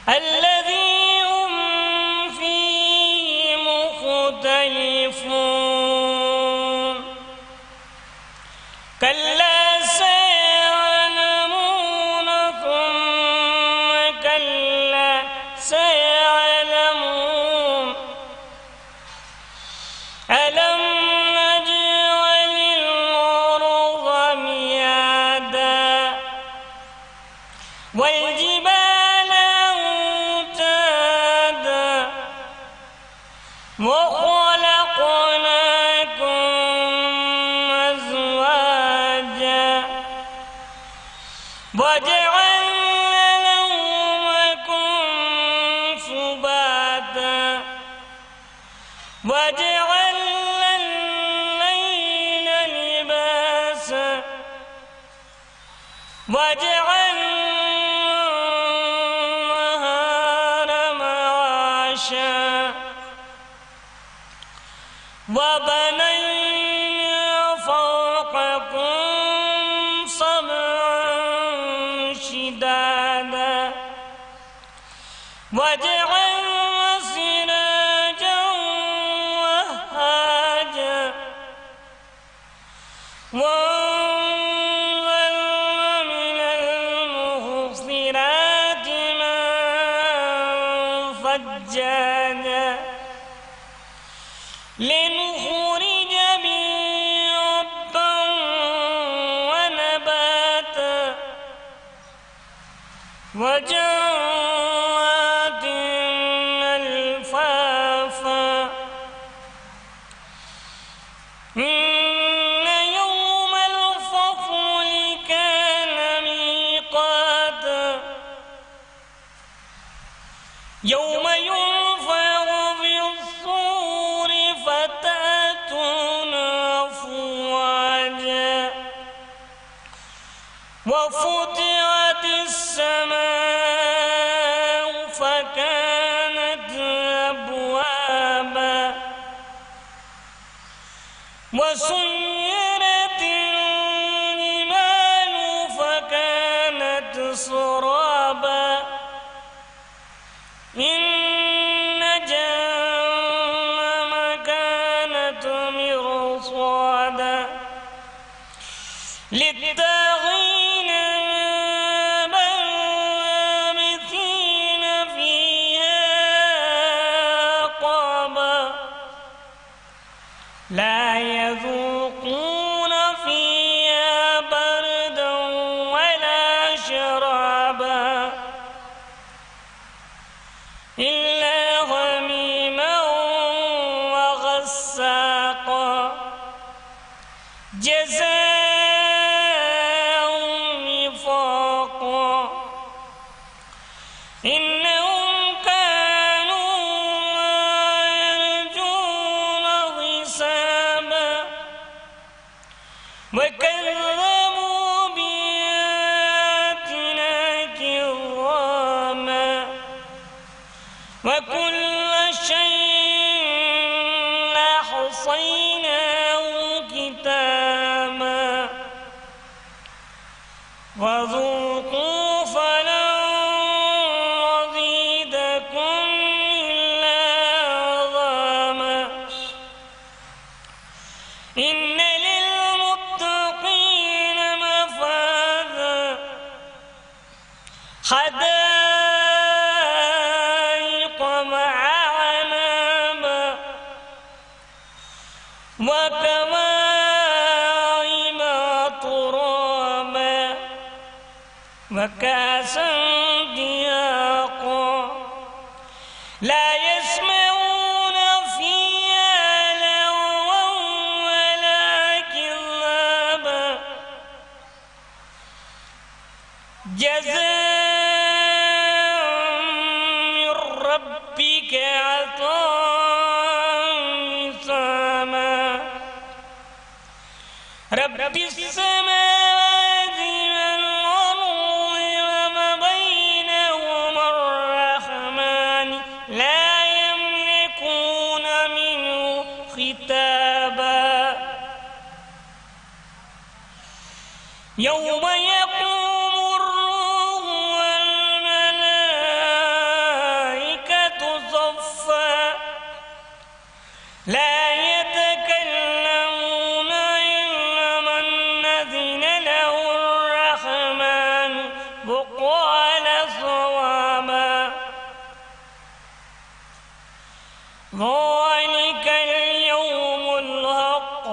الذي هم فيه مختلفون كلا سيعلمون ثم كلا سيعلمون ألم نجعل الأرض مهادا والجبال أوتادا وخلقناكم أزواجا وجعلنا نومكم سباتا وجعلنا الليل لباسا وجعلنا النهار معاشا وبنينا فوقكم سبعا شدادا وجعلنا سراجا وهاجا وأنزلنا من المعصرات ماء ثجاجا لنخرج به حبا ونباتا وجنات ألفافا إن يوم الفصل كان ميقاتا يوم ينفخ في الصور فتأتون أفواجا وفتحت السماء فكانت أبوابا وسيرت الجبال فكانت سرابا إن جهنم كانت مرصادا للطاغين مآبا لابثين فيها أحقابا لا يذوقون فيها بردا ولا شرابا إلا حميما وغساقا جزاء وفاقا إنهم كانوا يرجون حسابا وكذبوا بآياتنا كراما وكل شيء أحصيناه كتابا وذوقوا فلن نزيدكم إلا عذابا إن للمتقين مفازا حدائق وعنبا وكواعب أترابا وكأسا دهاقا لا يسمعون فيها لغوا ولا كذابا جزاء من ربك عطاء حسابا رب السماوات والأرض وما بينهما الرحمن لا يملكون منه خطابا يوم يقوم الروح والملائكة لا يتكلمون إلا من أذن له الرحمن وقال صوابا ذلك اليوم الحق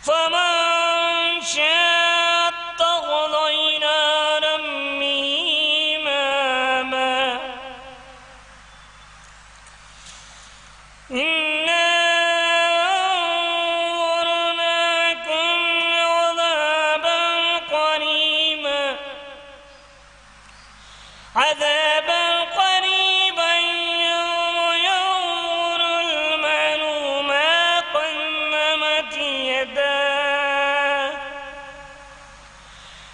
فمن شاء اتخذ إلى ربه مآبا إنا أنذرناكم عذابا قريبا يوم ينظر المرء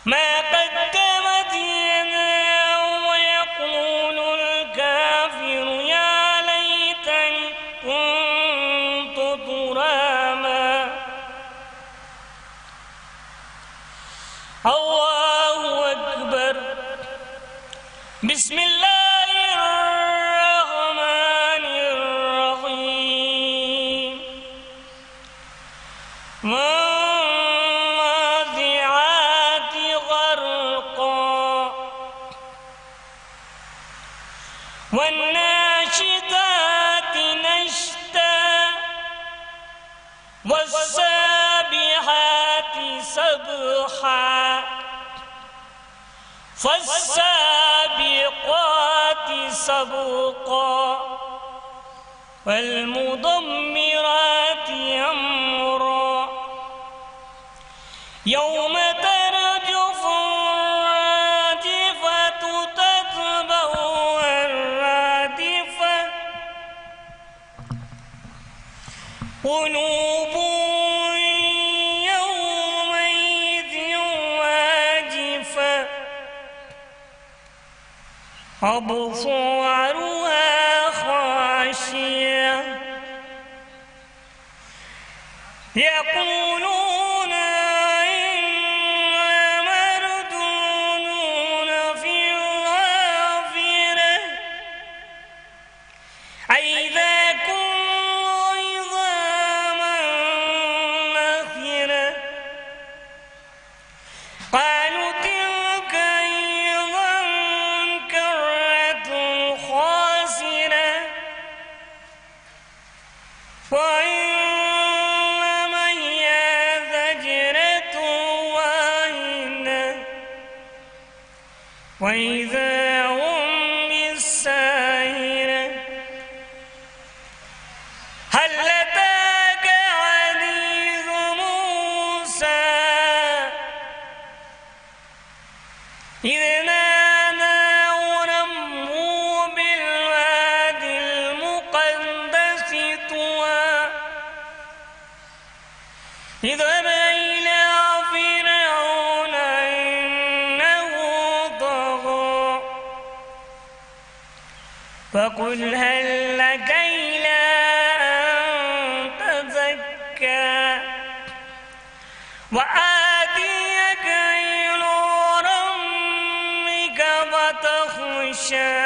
ما قدمت يداه ويقول الكافر يا ليتني كنت ترابا الله أكبر بسم الله الرحمن الرحيم والنازعات غرقا والناشطات نشطا والسابحات سبحا فالسابقات سبقا والمدمرات أمرا يوم ترجف الراجفة تتبعها الرادفة قلوب يومئذ واجفة أبصارها خاشعة يقولون إنما مردودون في الغافرة أئذا كنا عظاما نخرة قالوا تلك إذا كرة خاسرة وإنما هي زجرة واحدة وإذا هم بالساهرة هل أتاك حديث موسى إذ ناداه ربه بالواد المقدس طوى اذهب إلى فرعون إنه طغى فقل هل لك إلى أن تزكى وآتيك إلى ربك فتخشى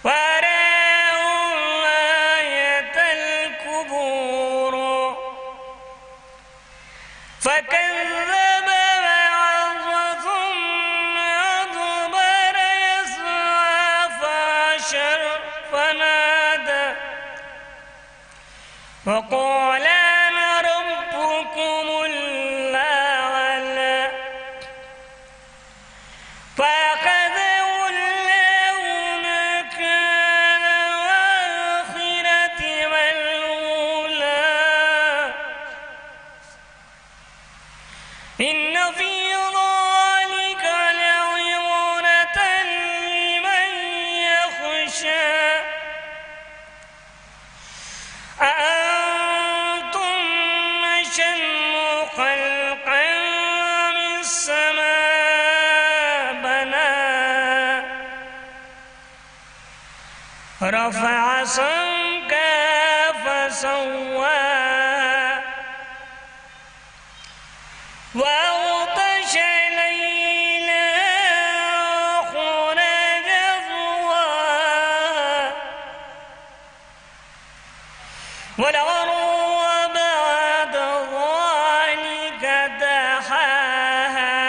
وراه الآية الكبرى فكذب وعصى ثم أدبر يسعى فحشر فنادى وقال أنا ربكم الأعلى فأخذه الله نكال الآخرة والأولى إن في ذلك لعبرة لمن يخشى أأنتم أشد خلقا أم السماء بناها رفع سمكها فسواها وأغطش ليلها وأخرج ضحاها والأرض بعد ذلك دحاها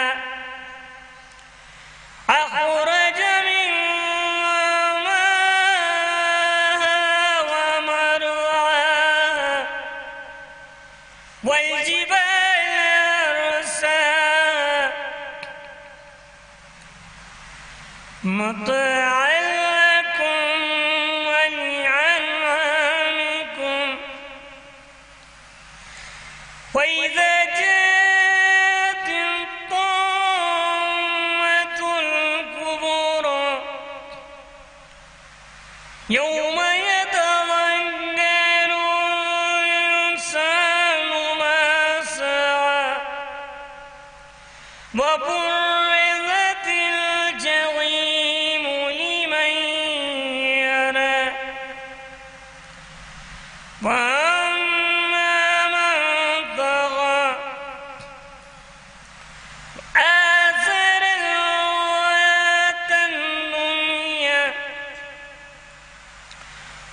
أخرج منها ماءها ومرعاها والجبال أرساها متاعا لكم ولأنعامكم وإذا جاءت الطامة الكبرى يوم يتذكر الإنسان ما سعى وبرزت الجحيم لمن يرى وأما من طغى آثر الحياة الدنيا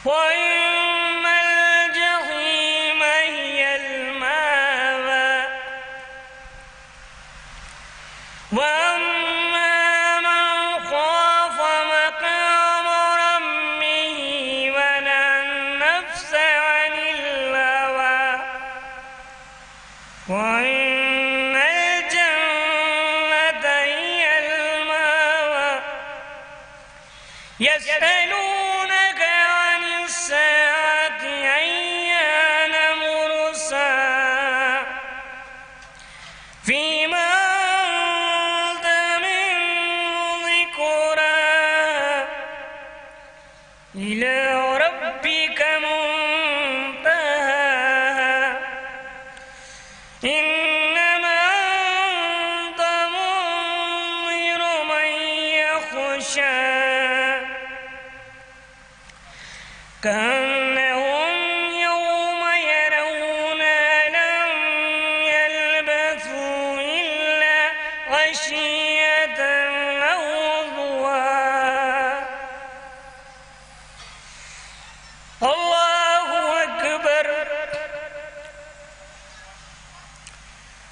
وإن الجحيم هي المأوى وأما من خاف مقام ربه ونهى النفس عن الهوى وإن الجنة هي المأوى يسألونك عن الساعة أيان مرساها فيما أنت من ذكراها إلى ربك منتهاها إنما أنت منذر من يخشاها كأنهم يوم يرونها لم يلبثوا إلا عشية أو ضحاها الله أكبر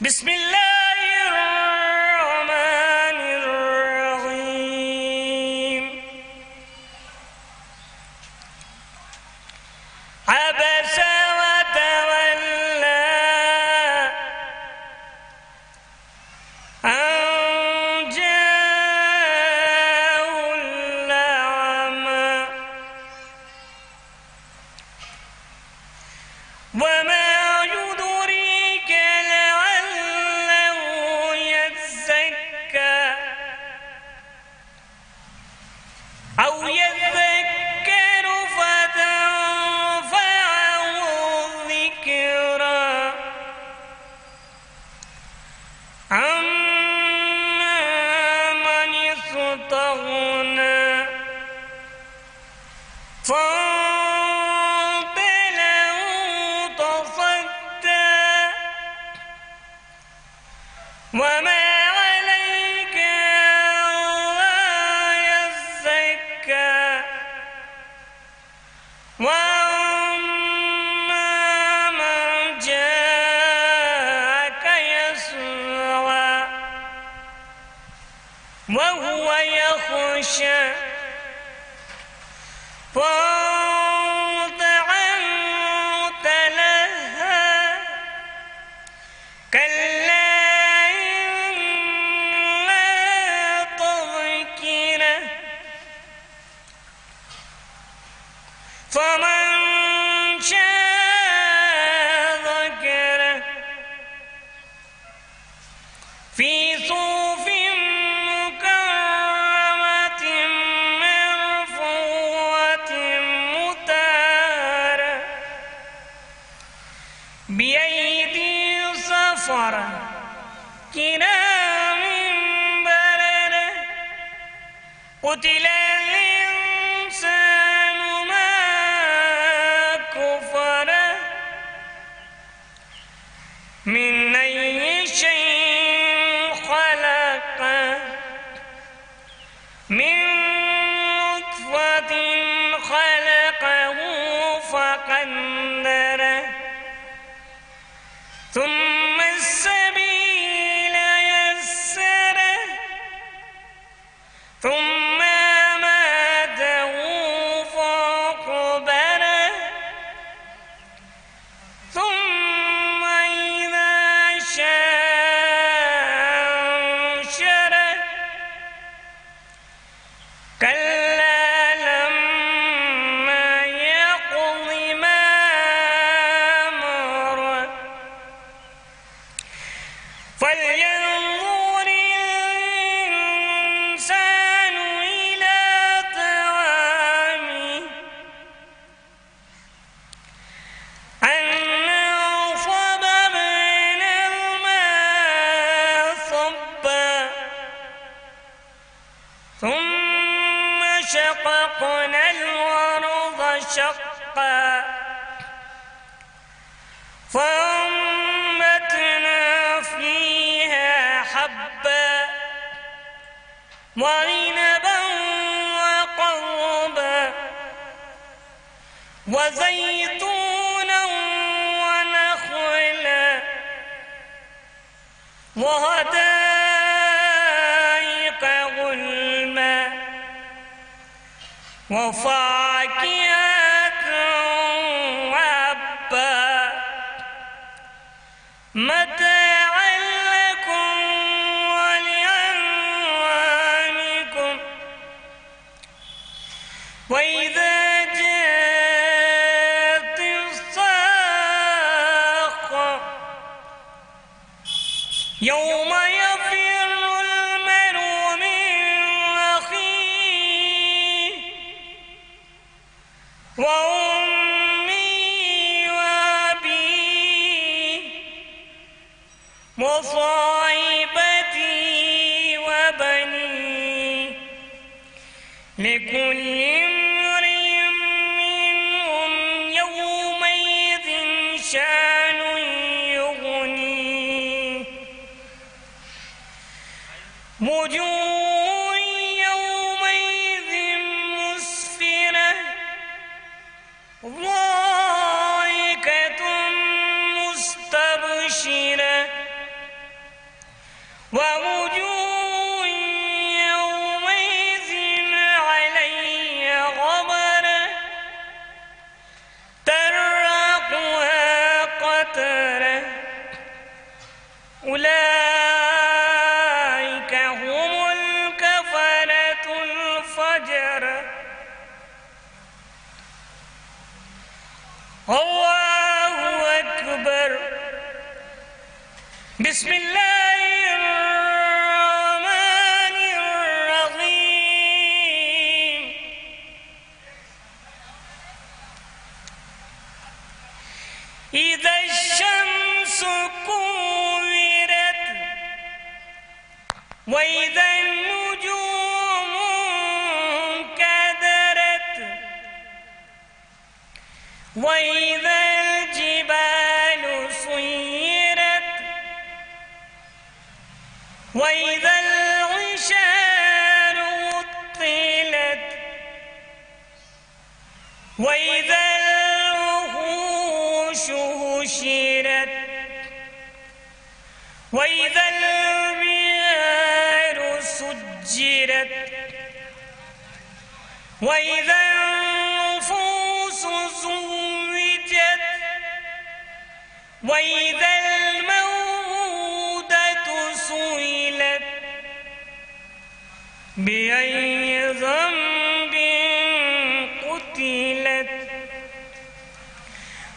بسم الله الرحمن الرحيم عبس وتولى أن جاءه الأعمى وما يدريك لعله يزكى أو يذكر فتنفعه الذكرى أما من استغنى فأنت له تصدى وما عليك ألا يزكى وأما من جاءك يسعى وهو يخشى فأنت عنه تلهى كلا إنها تذكرة فمن شاء ذكره في صحف مكرمة مرفوعة مطهرة بأيدي سفرة كرام بررة قتل الإنسان ما كفره من أي شيء خلقه من نطفة خلقه فقدره وشققنا الأرض شقا فأنبتنا فيها حبا وعنبا وقضبا وزيتونا ونخلا وحدائق غلما وفاكهة وأبا متاعا لكم ولأنعامكم وإذا جاءت الصاخة يوم يفر المرء من أخيه وأمه وأبيه وصاحبته وبنيه لكل امرئ منهم يومئذ شأن يغنيه وجوه يومئذ مسفرة ضاحكة مستبشرة ووجوه يومئذ عليها غبرة ترهقها قترة أولئك هم الكفرة الفجرة الله أكبر بسم الله الرحمن الرحيم إذا الشمس كورت وإذا النجوم انكدرت وإذا الجبال سيرت وإذا العشار عطلت وإذا الوحوش حشرت وإذا البحار سجرت وإذا النفوس زوجت وإذا الموءودة سئلت بأي ذنب قتلت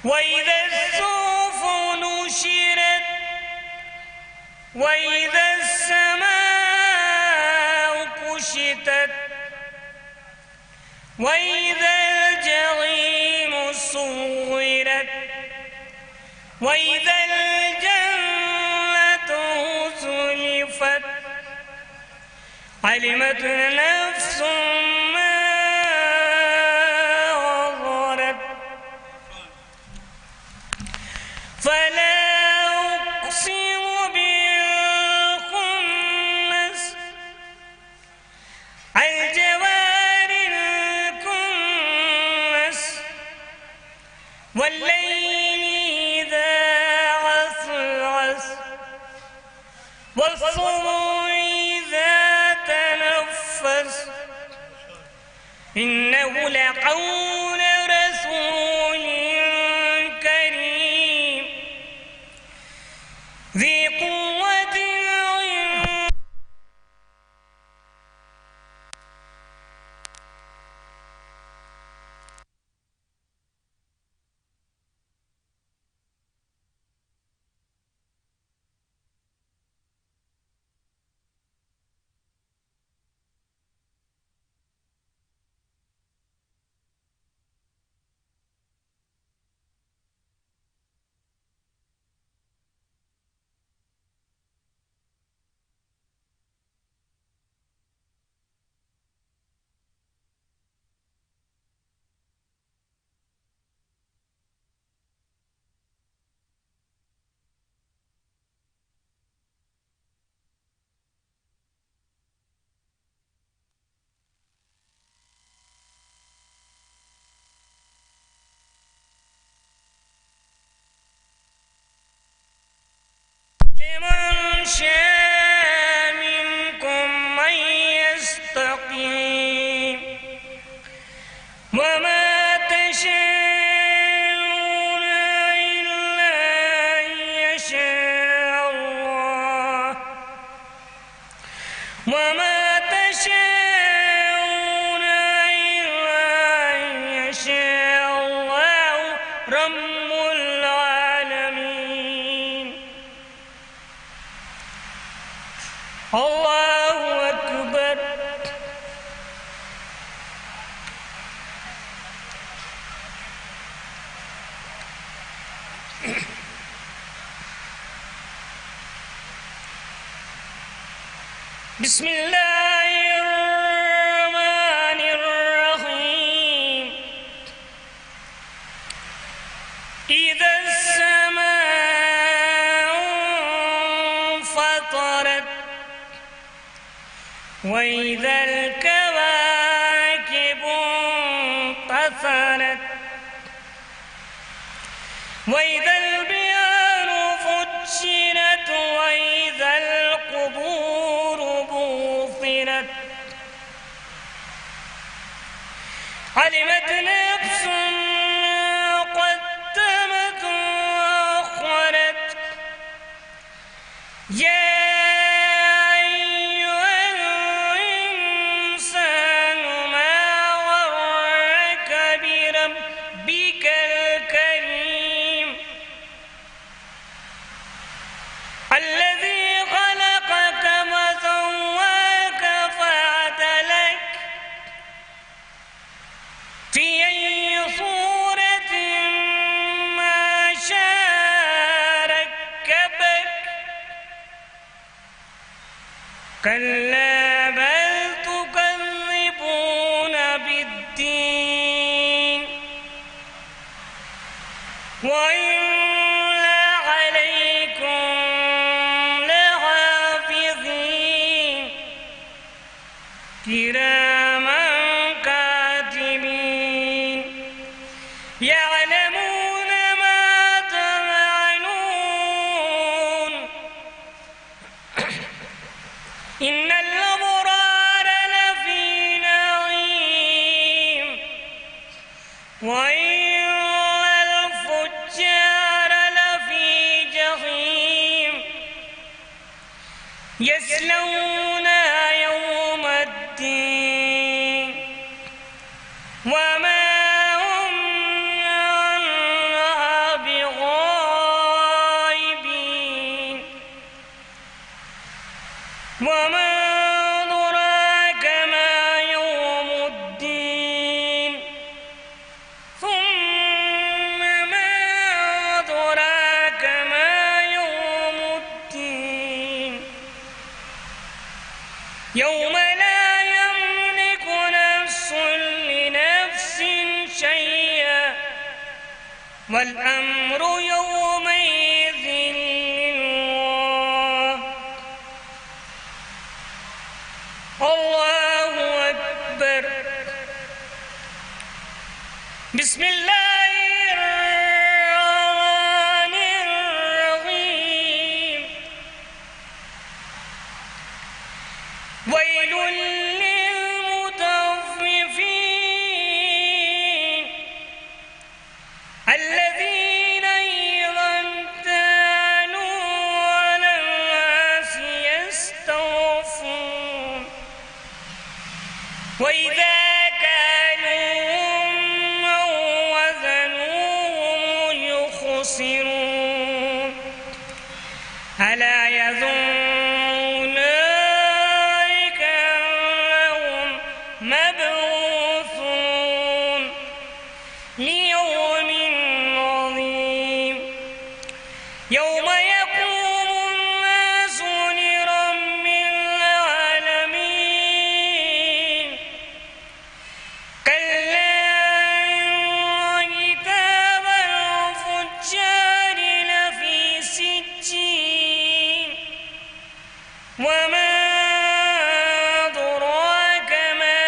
وإذا الصحف نشرت وإذا السماء كشطت وإذا الجحيم سعرت وإذا الجنة أزلفت علمت نفس ما غفرت فلا أقسم بالخنس الجوار الكنس والليل إذا عسعس والصبح إذا تنفس إنه لقول رسول كريم ذي قوة عند يشاء منكم من يستقيم وما تشاءون إلا أن يشاء الله وما تشاءون إلا أن يشاء الله رب العالمين. الله أكبر. بسم الله الرحمن الرحيم. إذا السماء انفطرت وإذا الكواكب انتثرت وإذا البحار فجرت وإذا القبور بعثرت علمت نفس ما قدمت وأخرت. يا أيها الإنسان ما غرك بربك الكريم الذي خلقك فسواك فعدلك في أي صورة ما شاء ركبك. كلا بل تكذبون بالدين وإن عليكم لحافظين كراما كاتبين يعلمون ما تفعلون. إن الأبرار لفي نعيم وإن الفجار لفي جحيم يصلونها يوم الدين وما هم عنها بغائبين. وما أدراك ما يوم الدين ثم ما أدراك ما يوم الدين يوم لا يملك نفس لنفس شيئا والأمر يومئذ لله. الله أكبر. بسم الله الرحمن الرحيم. ويل للمطففين الذين إذا اكتالوا على الناس يستوفون وإذا كالوهم أو وزنوهم يخسرون. ألا يظن أولئك أنهم مبعوثون ليوم عظيم يوم يقوم الناس لرب العالمين. كلا إن كتاب الفجار لفي سجين وما أدراك ما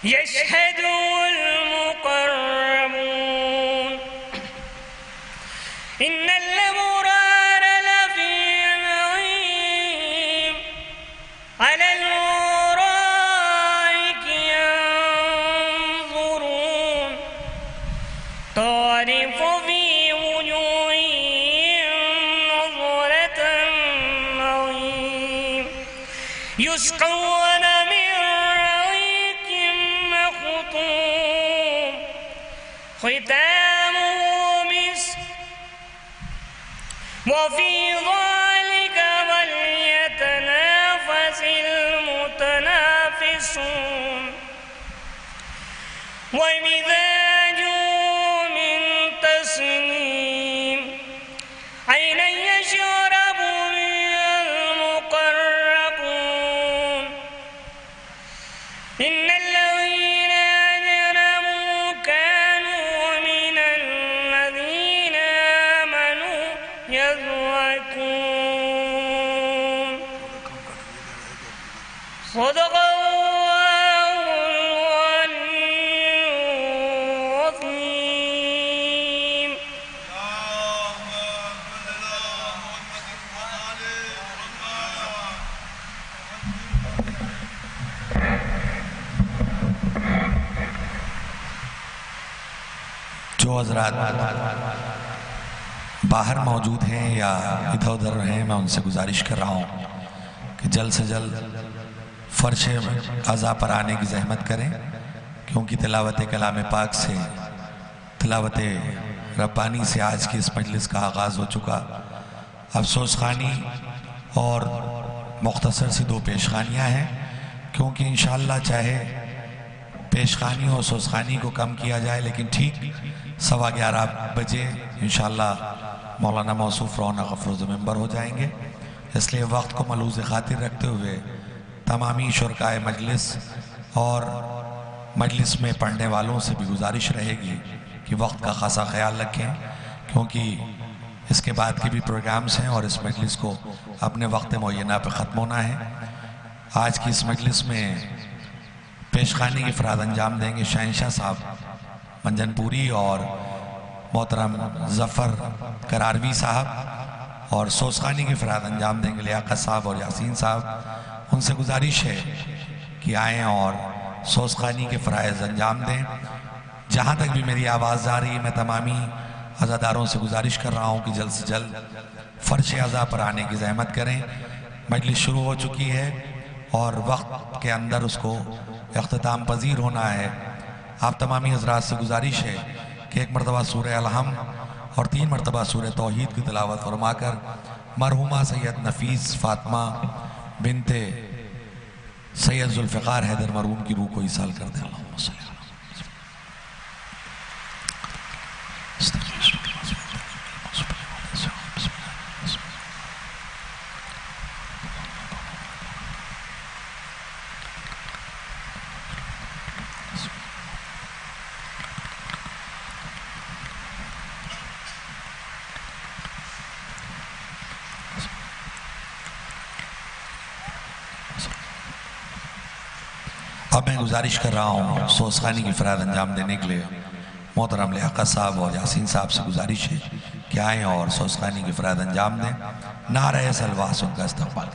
يشهده المقربون إن الأبرار لفي نعيم على الأرائك ينظرون تعرف في وجوههم نظرة النعيم يسقون من رحيق مختوم ختامه مسك وفي ذلك فليتنافس المتنافسون ومزاجه من تسنيم عينا يشرب بها المقربون إن الذين أجرموا كانوا من الذين آمنوا يضحكون صدق الله العلي العظيم. جو حضرات باہر موجود ہیں یا ادھر ادھر ہیں، میں ان سے گزارش کر رہا ہوں کہ جلد سے جلد فرش عزا پر آنے کی زحمت کریں، کیونکہ تلاوت کلام پاک سے، تلاوت ربانی سے آج کی اس مجلس کا آغاز ہو چکا۔ افسوس خانی اور مختصر سی 2 پیشخانیاں ہیں، کیونکہ انشاءاللہ چاہے پیشخانی اور افسوس خانی کو کم کیا جائے، لیکن ٹھیک 11:15 بجے انشاءاللہ مولانا موصوف رونق افروز ممبر ہو جائیں گے۔ اس لیے وقت کو ملحوظ خاطر رکھتے ہوئے تمامی شرکائے مجلس اور مجلس میں پڑھنے والوں سے بھی گزارش رہے گی کہ وقت کا خاصا خیال رکھیں، کیونکہ اس کے بعد کے بھی پروگرامز ہیں اور اس مجلس کو اپنے وقت معینہ پہ ختم ہونا ہے۔ آج کی اس مجلس میں پیشخانی کی افراد انجام دیں گے شہنشاہ صاحب منجن پوری اور محترم ظفر کراروی صاحب، اور سوسخانی کی افراد انجام دیں گے لیاقت صاحب اور یاسین صاحب۔ ان سے گزارش ہے کہ آئیں اور سوسخانی کے فرائض انجام دیں۔ جہاں تک بھی میری آواز آ رہی ہے، میں تمامی عزاداروں سے گزارش کر رہا ہوں کہ جلد سے جلد فرش عزا پر آنے کی زحمت کریں۔ مجلس شروع ہو چکی ہے اور وقت کے اندر اس کو اختتام پذیر ہونا ہے۔ آپ تمامی حضرات سے گزارش ہے کہ 1 مرتبہ سورہ الحم اور 3 مرتبہ سورہ توحید کی تلاوت فرما کر مرحومہ سید نفیس فاطمہ بنت سید ذوالفقار حیدر مرحوم کی روح کو ایصال کر دیں۔ اللہم صلی اللہ علیہ اب میں گزارش کر رہا ہوں سوسخانی کی فرائض انجام دینے کے لیے محترم لیاقت صاحب اور یاسین صاحب سے گزارش ہے کہ آئیں اور سوسخانی کی فرائض انجام دیں۔ نعرہ سلواس ان کا استقبال۔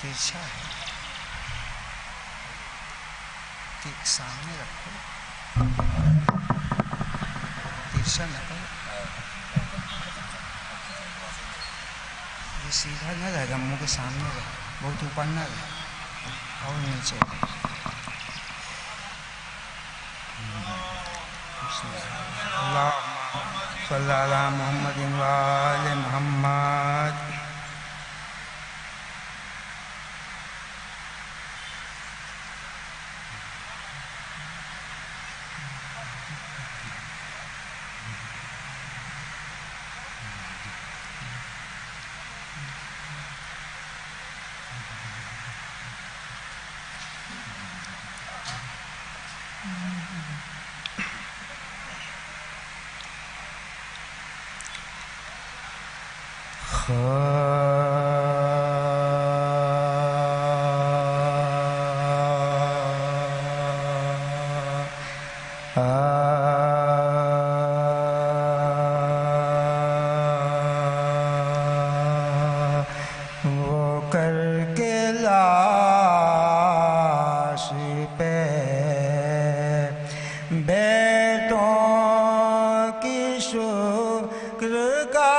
ترچھا ہے، سامنے رکھو، ترچھا نہ کرو، یہ سیدھا نہ رہے گا، منہ کے سامنے رہے، بہت اوپر نہ رہے اور نیچے رہے۔ اللہم صلی علی محمد و آل محمد۔ وہ کر کے لاش پہ بیٹوں کی شکر کا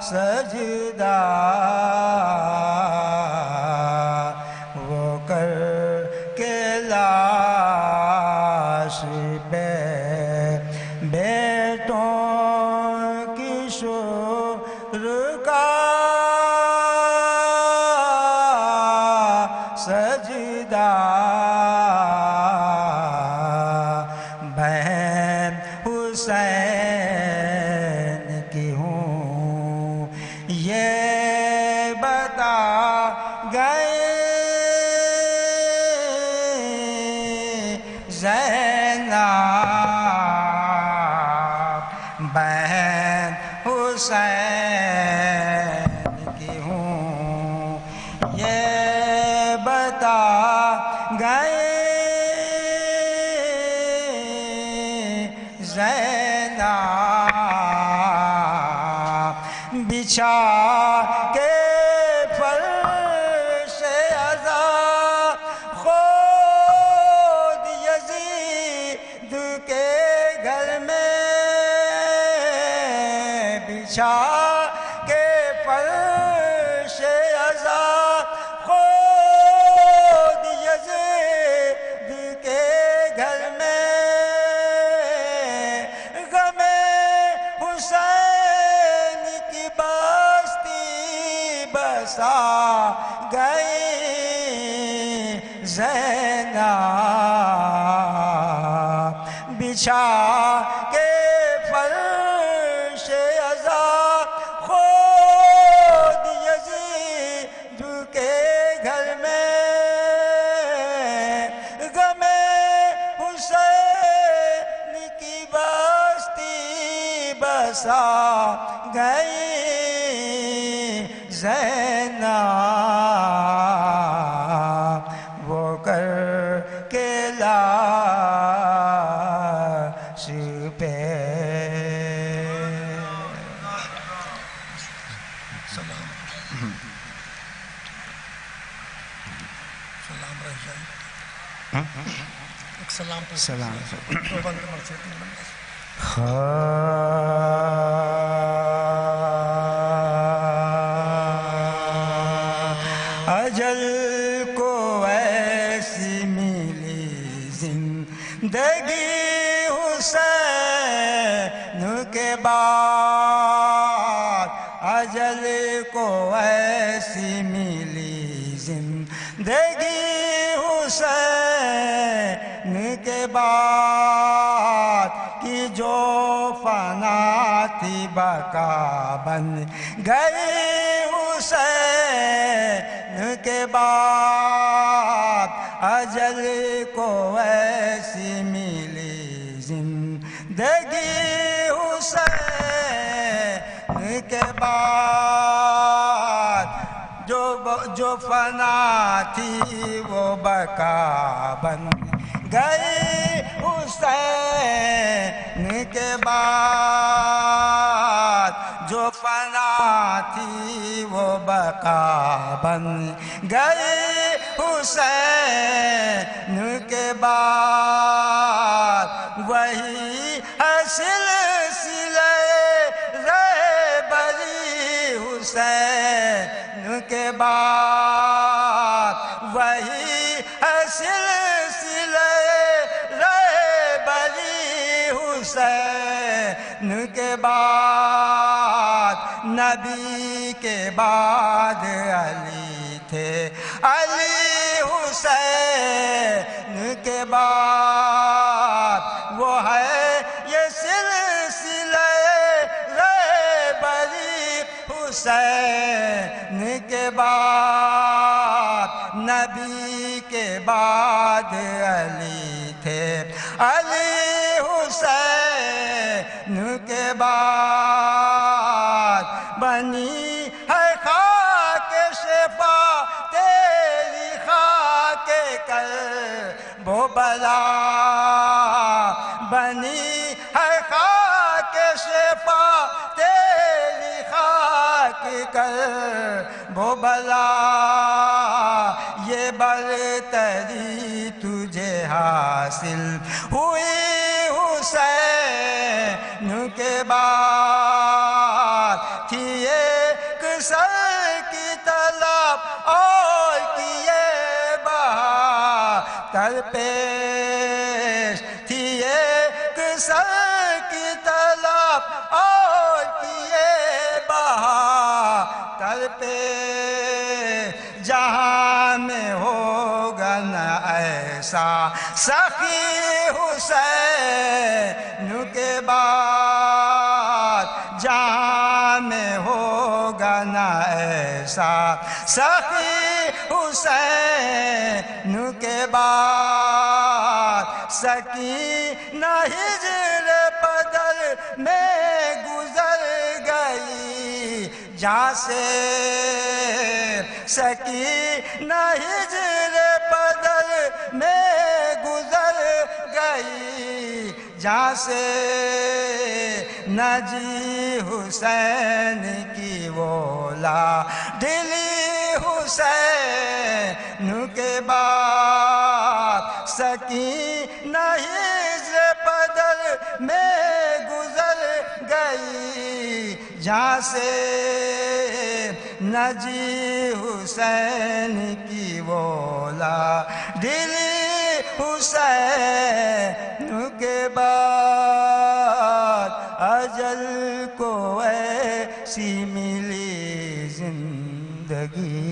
سجدہ، وہ کر کے لاش پہ بیٹوں کی شکر کا سجدہ، بہن حسین کی ہوں یہ بتا گئے زینب، بہن حسین کی ہوں یہ بتا گئے زینب، بچھا کے فرش عزا خود یزید کے گھر میں، بچھا کے فرش عزا خود یزید کے گھر میں، غم حسین کی بستی بسا گئی زینب، بچھا کے فرش عزا خود یزید کے گھر میں، غم حسین کی بستی بسا گئی زینب، وہ کر کے لاش پہ سلام اجل کو ایسی ملی زندگی حسین کے بعد، اجل کو ایسی ملی زندگی حسین کے بعد، کہ جو فنا تھی بقا بن گئی حسین کے بعد، اجل کو ایسی ملی زندگی حسین کے بعد، جو فنا تھی وہ بقا بن گئی حسین کے بعد، جو فنا تھی وہ بقا بن گئی حسین کے بعد وہی ہے سلسلہ رہبری حسین کے بعد وہی ہے سلسلہ رہبری حسین کے بعد نبی کے بعد علی تھے علی حسین کے بعد وہ ہے یہ سلسلہ رہبری حسین کے بعد نبی کے بعد علی تھے علی حسین کے بعد بنی ہے خاک شفا تیری خاک کر وہ بلا بنی ہے خاک شفا تیری خاک کر وہ بلا یہ برتری تجھے حاصل ہوئی حسین کے بعد تھی ایک سر کی طلب اور کیے بہتر پیش تھی ایک سر کی طلب اور کیے بہتر پیش جہاں میں ہوگا نہ ایسا سخی حسین کے بعد جہاں میں ہوگا نہ ایسا سخی حسین کے بعد سکینہ ہجر بدر میں گزر گئی جہاں سے سکینہ ہجر بدر میں گزر گئی جہاں سے نجی حسین کی وولا دلی حسین کے بعد سکینہ ہجر بدر میں گزر گئی جہاں سے نجی حسین کی وولا دلی حسین کے بعد اجل کو ایسی ملی زندگی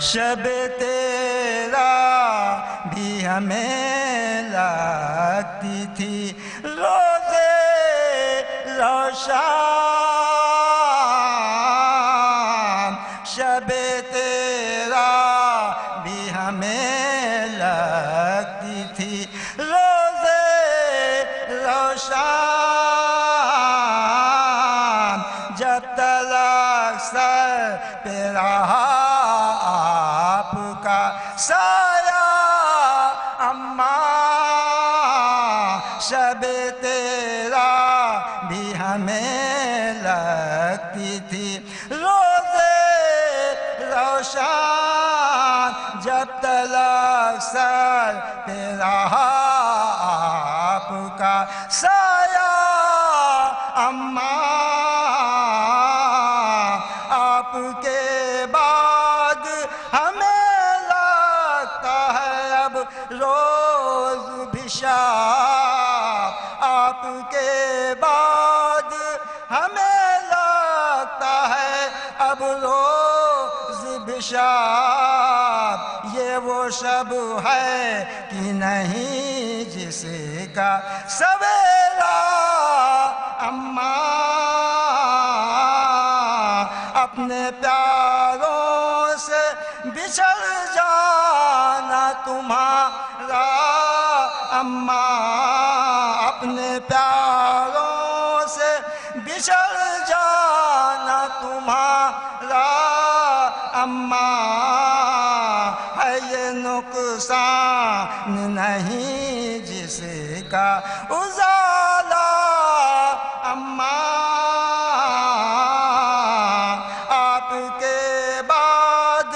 شب تیرا بھی ہمیں لگتی تھی روزے روشن شب تیرا بھی ہمیں لگتی تھی روزے روشن جب تلک سر پہ رہا آپ کا سایہ اماں شب تیرا بھی ہمیں لگتی تھی روزے روشن جب تلک سر پہ رہا آپ کا سایہ اماں آپ کے بعد ہمیں لگتا ہے اب روز بھی شب آپ کے بعد ہمیں لگتا ہے اب روز بھی شب یہ وہ شب ہے کہ نہیں جس کا سویرا اماں اب اپنے پیاروں سے بچھڑ جانا تمہارا اماں، اپنے پیاروں سے بچھڑ جانا تمہارا اماں، ہے یہ نقصان نہیں جس کا ازالہ اماں، آپ کے بعد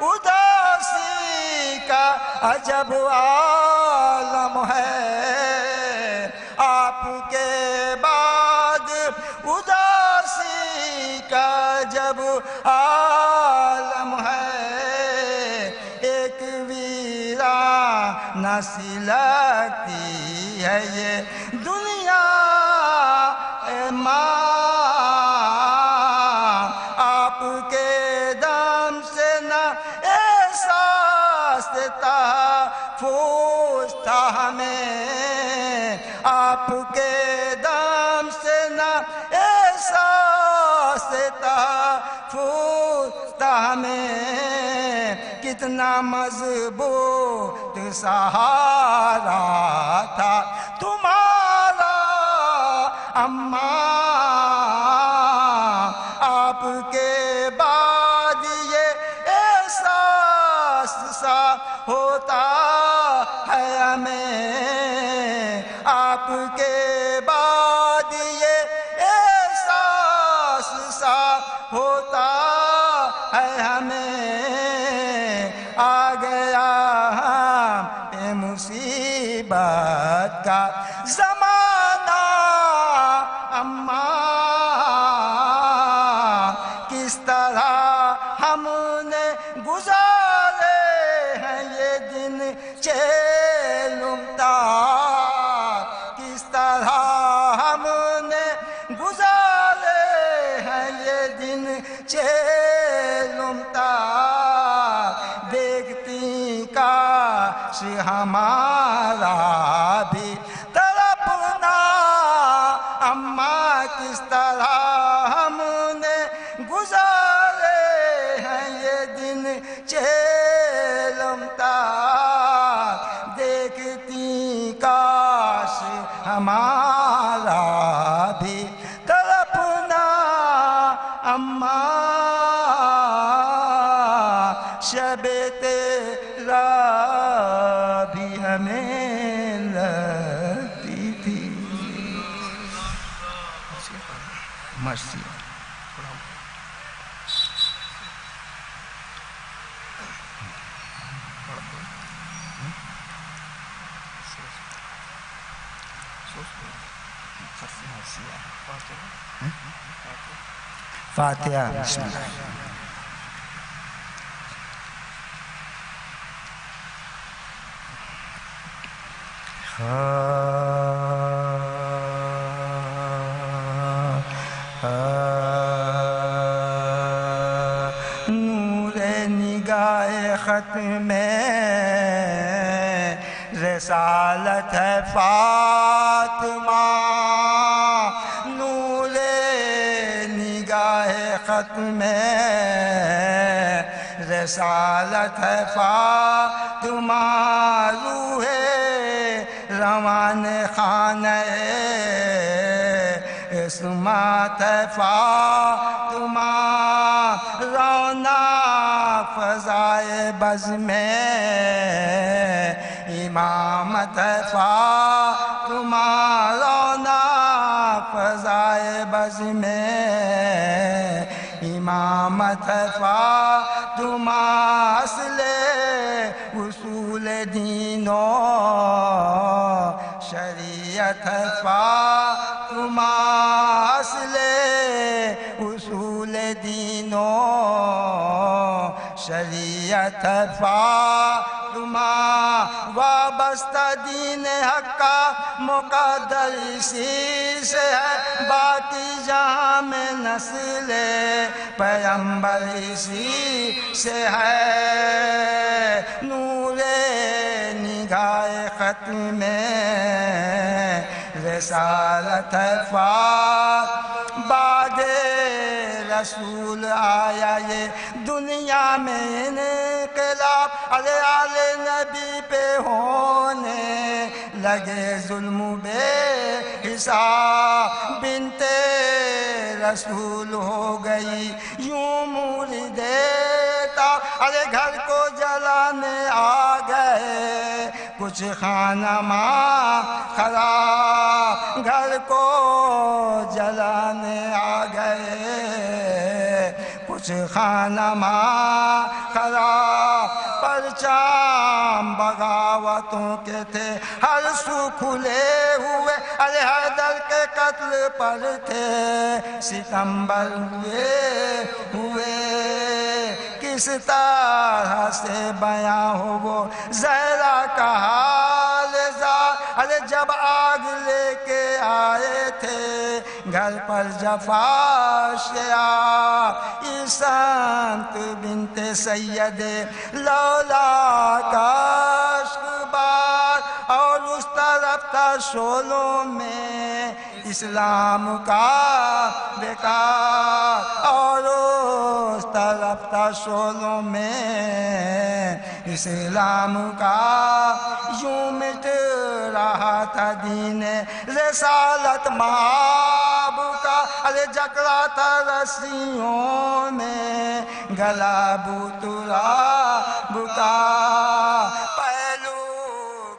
اداسی کا عجب عالم ہے، آپ کے بعد اداسی کا جب عالم ہے، ایک ویرانہ سی لگتی ہے یہ دنیا اے ماں، آپ کے دم سے نہ احساس تحفظ تھا ہمیں، آپ کے دم سے نہ احساس تحفظ تھا ہمیں، کتنا مضبوط سہارا تھا تمہارا اماں، آپ کے بعد یہ احساس سا ہوتا ہے ہمیں، آپ کے بعد یہ احساس سا ہوتا ہے ہمیں، آ گیا ہم مصیبت کا زمانہ اماں، کس طرح ہم نے گزارے ہیں یہ دن چیلمتا، کس طرح ہم نے گزارے ہیں یہ دن چیلمتا، دیکھتی کاش ہمارا بھی تڑپنا اماں، کس طرح ہم نے گزارے ہیں یہ دن چیلمتا، دیکھتی کاش ہمارا بھی تڑپنا اماں، شب تیرا بھی ہمیں لگتی تھی، مرسی فاتحہ بسم اللہ۔ نور نگاہ خط میں رسالت ہے فاطمہ، نور نگاہ خط میں رسالت ہے فاطمہ، روح روان خانہ عصمت ہے فاطمہ، رونا فضائے بز میں امامت ہے فاطمہ، رونا فضائے بز میں امامت ہے فاطمہ، اصل اصول دین و شریعت ہے فاطمہ، اصل اصول دین و شریعت ہے فاطمہ، وابستہ دین حق کا مقدر اسی سے ہے، باقی جہاں میں نسل پیغمبر اسی سے ہے، نور نگاہ خط میں رسالت ہے بعد رسول آیا یہ دنیا میں انقلاب ارے آل نبی پہ ہونے لگے ظلم بے حساب بنت رسول ہو گئی یوں مورد تاب ارے گھر کو جلانے آ گئے کچھ خانہ ماں خراب گھر کو جلانے آ گئے کچھ خانہ ماں خراب پرچام بغاوتوں کے تھے ہر سو کھلے ہوئے ارے حیدر کے قتل پر تھے ستمبر ہوئے کس طرح سے بیاں ہو وہ زہرا کا حال زار ارے جب آگ لے کے آئے تھے گھر پر جفاشیا سنت بنت سید لولا کاشک بار اور اس طرف تھا شولوں میں اسلام کا بیکار اور اس طرف تھا شولوں میں اسلام کا یوں مٹ رہا تھا دین رسالت مآب کا ارے جکڑا تھا رسیوں میں گلا بوترا بکا پہلو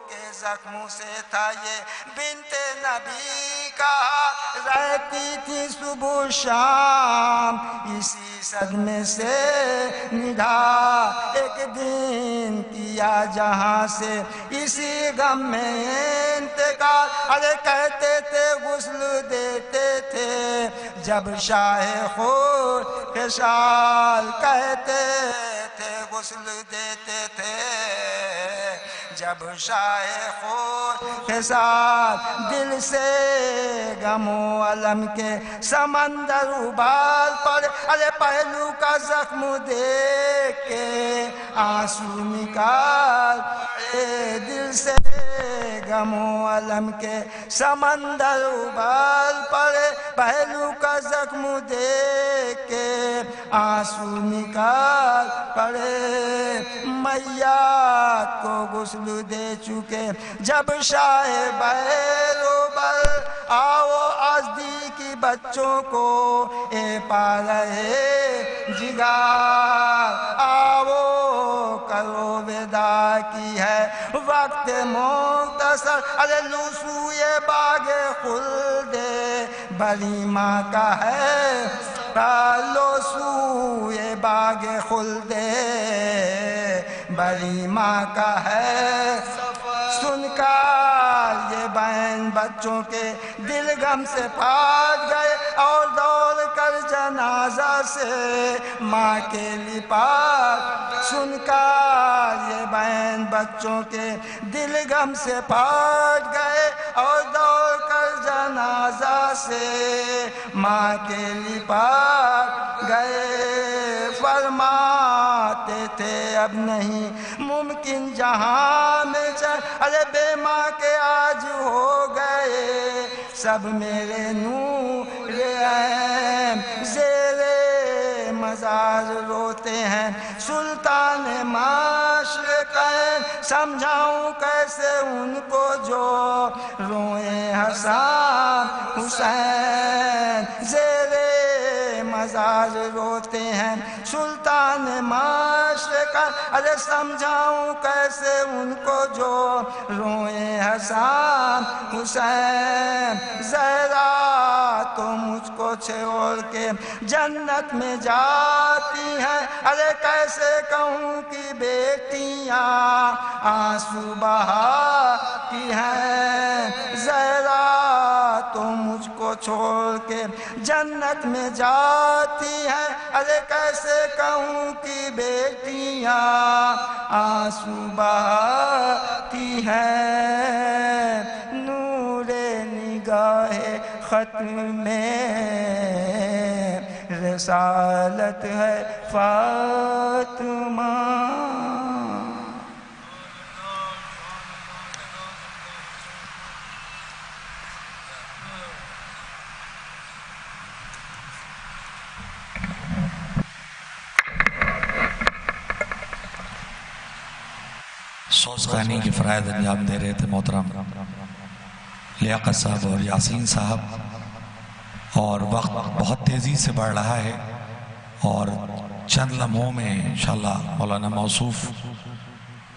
کے زخموں سے تھا یہ بنت نبی کا رہتی تھی صبح شام اسی صدمے سے نڈھا ایک دن کیا جہاں سے اسی غم میں انتقال ارے کہتے تھے غسل دیتے تھے جب شاہ خود خشال کہتے تھے غسل دیتے تھے جب شاہ خود خشال دل سے غم و علم کے سمندر ابال پڑے ارے پہلو کا زخم دیکھ کے آنسو نکال پڑے دل سے غم و علم کے سمندر ابال پڑے پہلو کا زخم دیکھ کے آنسو نکال پڑے میات کو غسل دے چکے جب شاہ بیروبر آؤ ازدی کی بچوں کو اے پا رہے جگار آؤ کرو ودا کی ہے وقت مختصر ارے لوسوئے باغ خلد بلی ماں کا ہے لوسوئے باغ خلد بلی ماں کا ہے سن کر یہ بہن بچوں کے دل غم سے پھٹ گئے اور دوڑ کر جنازہ سے ماں کے لپاٹ سن کر یہ بہن بچوں کے دل غم سے پھٹ گئے اور دوڑ کر جنازہ سے ماں کے لپاٹ گئے فرماتے تھے اب نہیں ممکن جہاں میں چل ارے بے ماں کے آج ہو گئے سب میرے نور اہم زیر مزار روتے ہیں سلطان مشرقین سمجھاؤں کیسے ان کو جو روئیں حسن حسین زیر مزار روتے ہیں سلطان مشرقین ارے سمجھاؤں کیسے ان کو جو روئیں حسن حسین زہرا تو مجھ کو چھوڑ کے جنت میں جاتی ہیں ارے کیسے کہوں کہ بیٹیاں آنسو بہاتی ہیں زہرا تو مجھ کو چھوڑ کے جنت میں جاتی ہیں ارے کیسے کہوں کہ بیٹیاں آنسو بہاتی ہیں نور نگاہ ختم میں رسالت ہے فاطمہ سوزخانی کی فرائض انجام دے رہے تھے محترم لیاقت صاحب اور یاسین صاحب، اور وقت بہت تیزی سے بڑھ رہا ہے اور چند لمحوں میں انشاءاللہ مولانا موصوف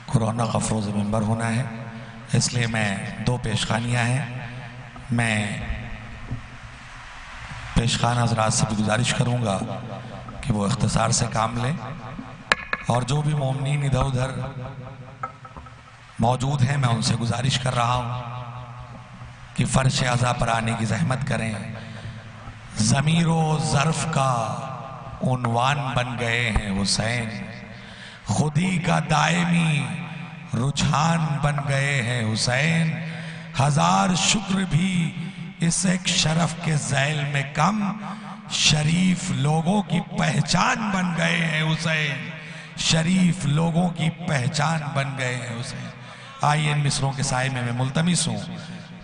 کورونا کا فروز ممبر ہونا ہے، اس لیے میں دو پیشخانیاں ہیں، میں پیشخانہ حضرات سے بھی گزارش کروں گا کہ وہ اختصار سے کام لیں، اور جو بھی مومنین ادھر ادھر موجود ہیں میں ان سے گزارش کر رہا ہوں کہ فرش عزا پر آنے کی زحمت کریں۔ ضمیر و ظرف کا عنوان بن گئے ہیں حسین، خودی کا دائمی رجحان بن گئے ہیں حسین، ہزار شکر بھی اس ایک شرف کے ذیل میں کم، شریف لوگوں کی پہچان بن گئے ہیں حسین، شریف لوگوں کی پہچان بن گئے ہیں حسین۔ آئیے ان مصروں کے سائے میں ملتمس ہوں،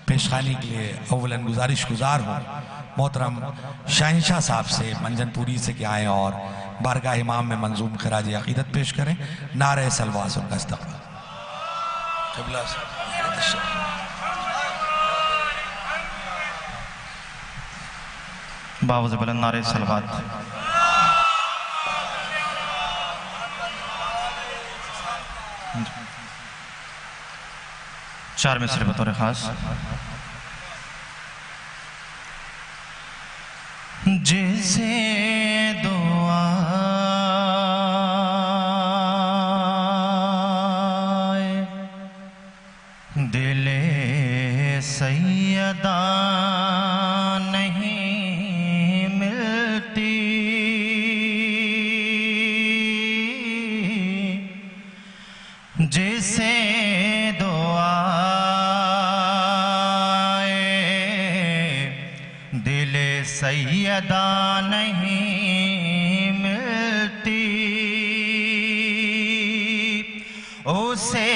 پیشخانی کے لیے اولاً گزارش گزار ہوں محترم شہنشاہ صاحب سے منجن پوری سے کہ آئیں اور بارگاہ امام میں منظوم خراج عقیدت پیش کریں۔ نعرہ سلواس ان کا استقبال۔ باوز بلند نعرہ سلوات۔ چار مصرے بطور خاص۔ جیسے دعا دل سیدہ نہیں ملتی، جیسے دعا دل سیدہ نہیں ملتی، اسے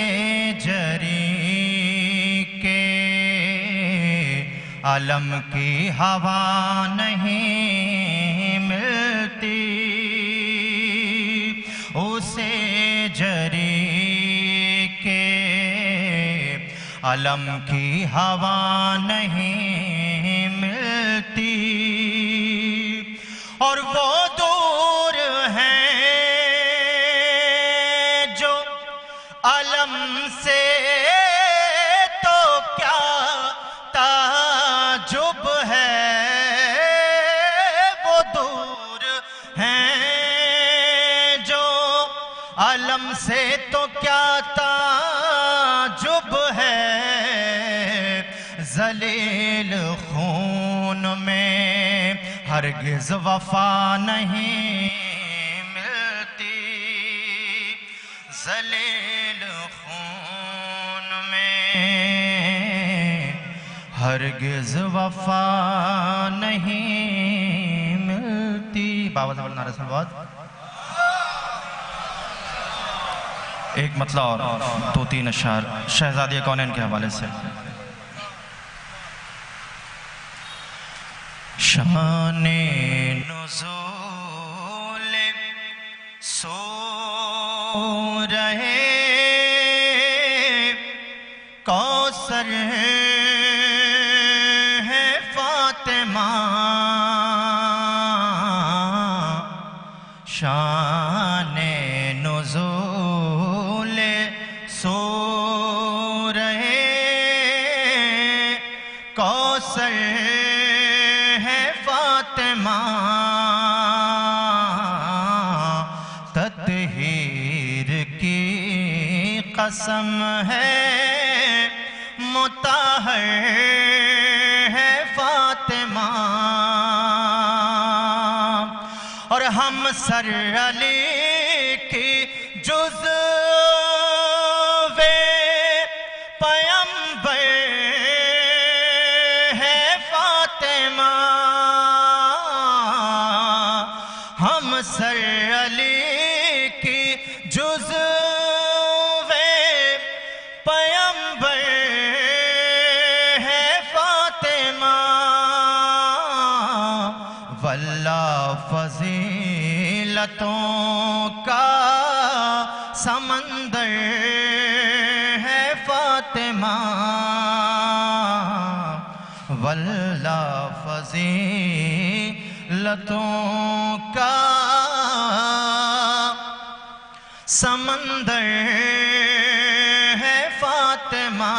جری کے علم کی ہوا نہیں ملتی، اسے جری کے علم کی ہوا نہیں ملتی، اور وہ دور ہیں جو علم سے تو کیا تعجب ہے، وہ دور ہیں جو علم سے تو کیا تعجب ہے، ذلیل خون میں ہرگز وفا نہیں ملتی، ذلیل خون میں ہرگز وفا نہیں ملتی۔ باوز بلند نعرہ سلوات۔ ایک مطلع اور دو تین اشعار شہزادی کونین کے حوالے سے۔ شان نزول سورہ کوثر ہے فاطمہ، شان نزول سورہ کوثر تطہیر کی قسم ہے مطہر ہے فاطمہ، اور ہم سر علی کی جزو پیمبر ہے فاطمہ، ہم سر علی کی جزو پیمبر ہے فاطمہ، واللہ فضیلتوں کا سمندر فاطمہ واللہ فضیلتوں کا سمندر ہے فاطمہ.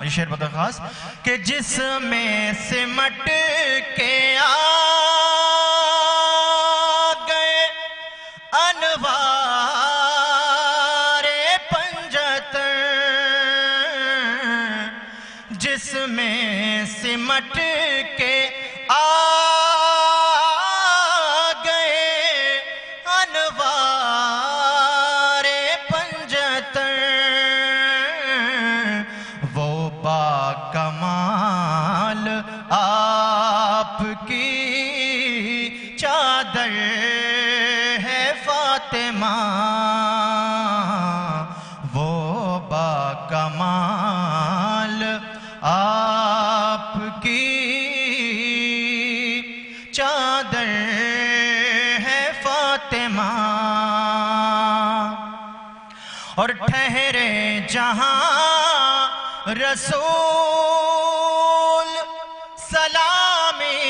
یہ شعر بہت خاص کہ جس میں سمٹ کے آ گئے انوار پنجتر، جس میں سمٹ کے آ گئے انوار پنجتر، وہ با کمال آپ کی چادر ہے فاطمہ، وہ با کمال آپ کی چادر ہے فاطمہ. اور ٹھہرے جہاں رسول سلامی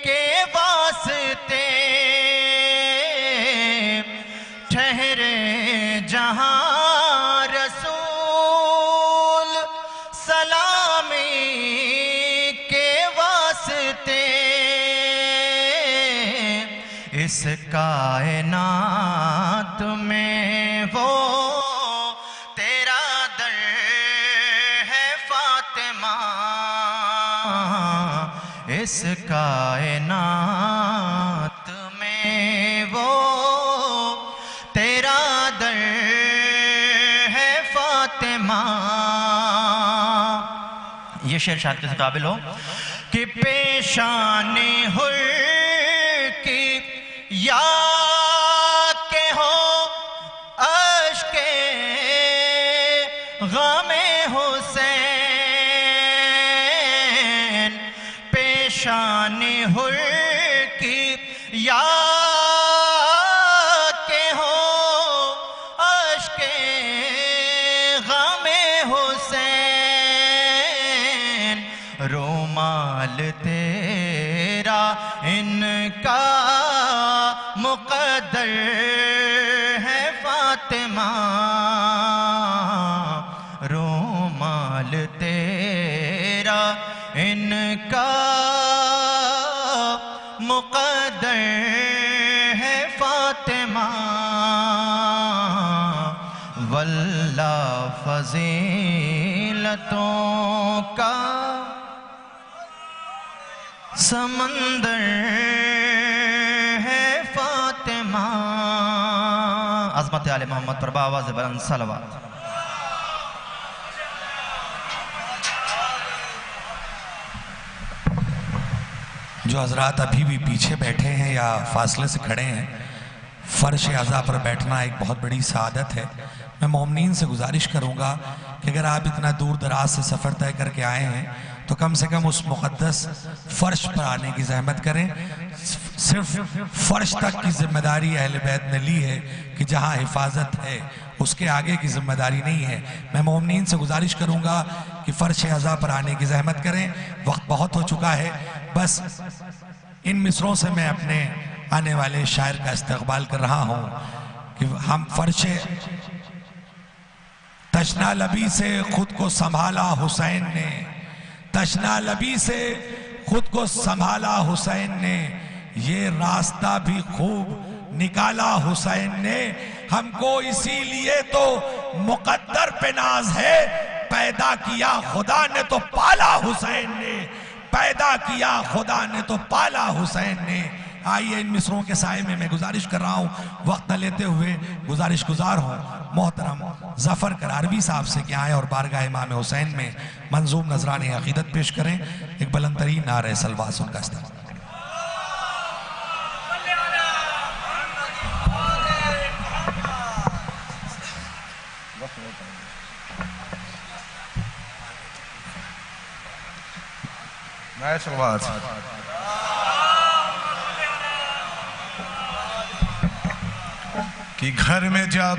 کے واسطے، ٹھہرے جہاں رسول سلامی کے واسطے، اس کائنات میں وہ تیرا در ہے فاطمہ، اس کائنات میں وہ تیرا در ہے فاطمہ. یہ شعر شاید کسی قابل ہو کہ پیشان حر کی یا کہ ہو اشک غم حسین، پیشان حر کی یا کہ ہو اشک غم حسین، رومال تیرا ان کا مقدر ہے فاطمہ، رومال تیرا ان کا مقدر ہے فاطمہ، واللہ فضیلتوں کا سمندر ہے فاطمہ. عظمت آل محمد پر بآواز بلند صلوات. جو حضرات ابھی بھی پیچھے بیٹھے ہیں یا فاصلے سے کھڑے ہیں، فرش عزا پر بیٹھنا ایک بہت بڑی سعادت ہے. میں مومنین سے گزارش کروں گا کہ اگر آپ اتنا دور دراز سے سفر طے کر کے آئے ہیں تو کم سے کم اس مقدس فرش پر آنے کی زحمت کریں. صرف فرش تک کی ذمہ داری اہل بیت نے لی ہے کہ جہاں حفاظت ہے اس کے آگے کی ذمہ داری نہیں ہے. میں مومنین سے گزارش کروں گا کہ فرش عزا پر آنے کی زحمت کریں. وقت بہت ہو چکا ہے. بس ان مصروں سے میں اپنے آنے والے شاعر کا استقبال کر رہا ہوں کہ ہم فرش تشنا لبی سے خود کو سنبھالا حسین نے، تشنا لبی سے خود کو سنبھالا حسین نے، یہ راستہ بھی خوب نکالا حسین نے، ہم کو اسی لیے تو مقدر پہ ناز ہے، پیدا کیا خدا نے تو پالا حسین نے، پیدا کیا خدا نے تو پالا حسین نے. آئیے ان مصروں کے سائے میں گزارش کر رہا ہوں، وقت نہ لیتے ہوئے گزارش گزار ہوں محترم ظفر کراربی صاحب سے کہ آئیں اور بارگاہ امام حسین میں منظوم نذران عقیدت پیش کریں. ایک بلند ترین نعرہ سلوات ان کا استقبال. نعرہ سلوات. کہ گھر میں جب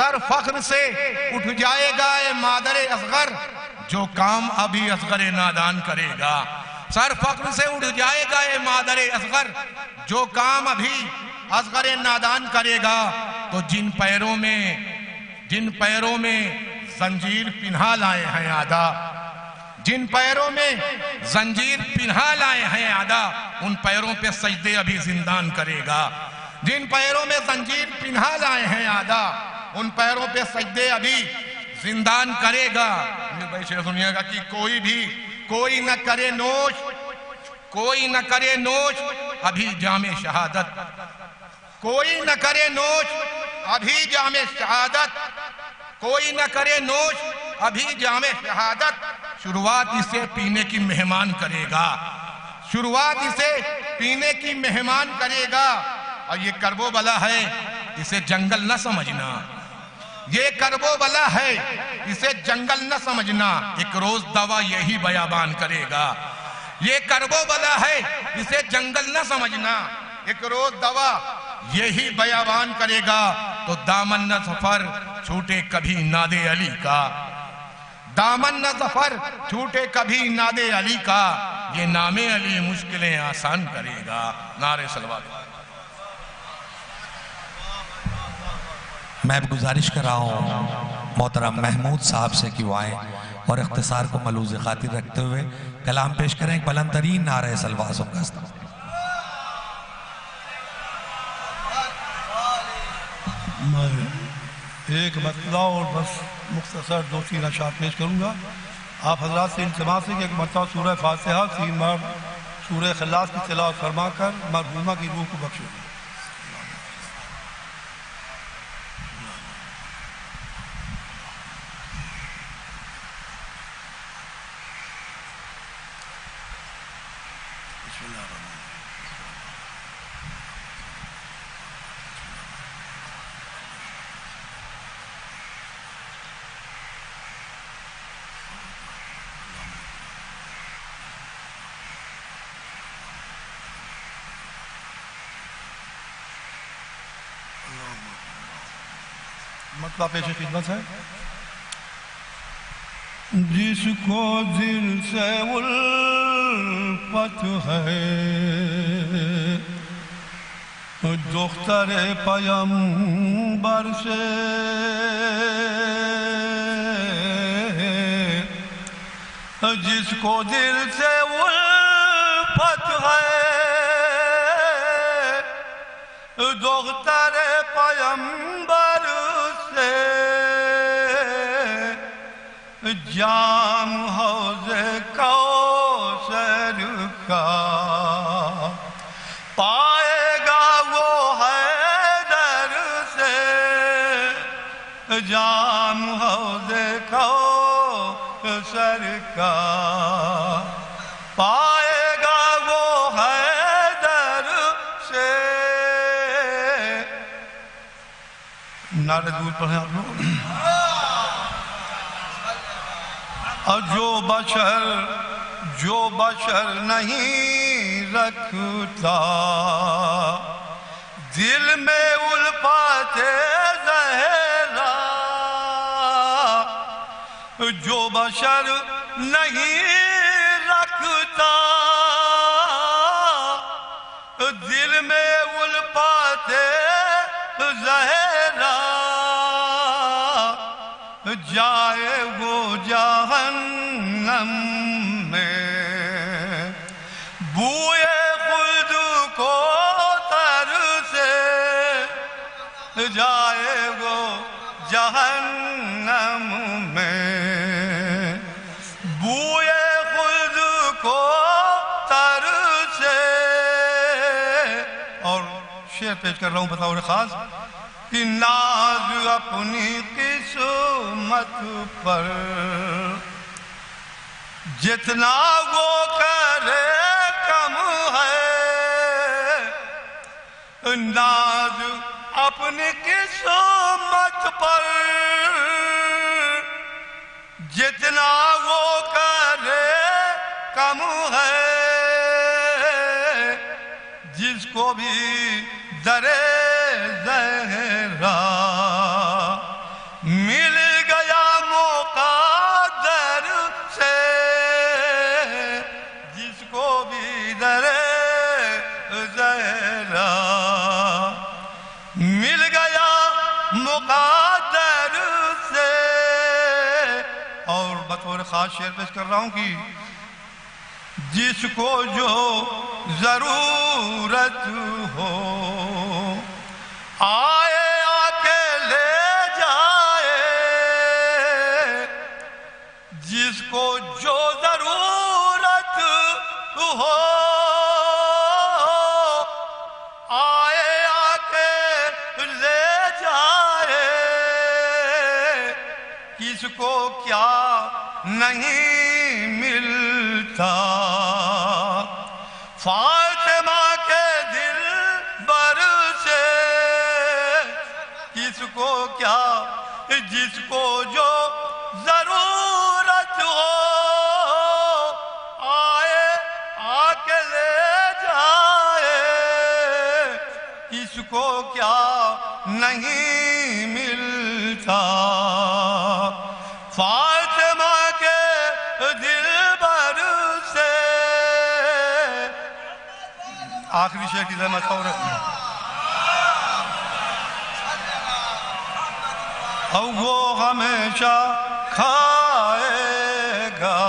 سر فخر سے اٹھ جائے گا اے مادر اصغر جو کام ابھی اصغر نادان کرے گا سر فخر سے اٹھ جائے گا اے مادر اصغر جو کام ابھی اصغر نادان کرے گا تو جن پیروں میں زنجیر پنہا لائے ہیں آدھا جن پیروں میں زنجیر پنہا لائے ہیں آدھا ان پیروں پہ سجدے ابھی زندان کرے گا جن پیروں میں زنجیر پنہا لائے ہیں آدھا ان پیروں پہ سجدے ابھی زندان کرے گا بھائی شیخ سنیے گا کہ کوئی نہ کرے نوش ابھی جام شہادت کوئی نہ کرے نوش ابھی جام شہادت کوئی نہ کرے نوش ابھی جام شہادت شروعات اسے پینے کی مہمان کرے گا شروعات اسے پینے کی مہمان کرے گا اور یہ کرب و بلا ہے اسے جنگل نہ سمجھنا یہ کرب و بلا ہے اسے جنگل نہ سمجھنا ایک روز دوا یہی بیابان کرے گا یہ کرب و بلا ہے اسے جنگل نہ سمجھنا ایک روز دوا یہی بیابان کرے گا تو دامن نہ ظفر چھوٹے کبھی ناد علی کا دامن نہ ظفر چھوٹے کبھی ناد علی کا یہ نام علی مشکلیں آسان کرے گا نعرہ صلوات میں اب گزارش کر رہا ہوں محترم محمود صاحب سے کہ وہ آئیں اور اختصار کو ملحوظ خاطر رکھتے ہوئے کلام پیش کریں ایک بلند ترین نعرہ صلوات کا استعمال ایک مسئلہ اور بس مختصر 2-3 اشعار پیش کروں گا آپ حضرات سے التماس ہے کہ ایک مرتبہ سورہ فاتحہ 3 بار سورہ اخلاص کی تلاوت فرما کر مرحومہ کی روح کو بخشو مطلب پیش خدمت ہے جس کو دل سے الفت ہے دختر پیغمبر سے جس کو دل سے الفت ہے دختر پیغمبر سے جام حوض کوثر کا پائے گا وہ حیدر سے جام حوض کوثر کا پائے گا وہ حیدر سے نعرہ دور پڑھیں آپ لوگ اور جو بشر نہیں رکھتا دل میں الفت زہرا جو بشر نہیں رکھتا دل میں الفت زہرا جائے وہ جہنم میں بوئے خلد کو تر سے جائے وہ جہنم میں بوئے خلد کو تر سے اور شعر پیش کر رہا ہوں بطور خاص کہ ناز اپنی قسمت پر جتنا وہ کرے کم ہے ناز اپنی قسمت پر جتنا وہ کرے کم ہے جس کو بھی درے زہرا اور بطور خاص شعر پیش کر رہا ہوں کہ جس کو جو ضرورت ہو آئے آ کے لے جائے، جس کو جو ضرورت ہو آئے آ کے لے جائے، کس کو کیا نہیں ملتا، فاطمہ کے دل بر سے کس کو کیا، جس کو جو ضرورت ہو آئے آ کے لے جائے، کس کو کیا نہیں ملتا، فاطمہ کے دل بر سے۔ آخری شعر کی زحمت اور وہ ہمیشہ کھائے گا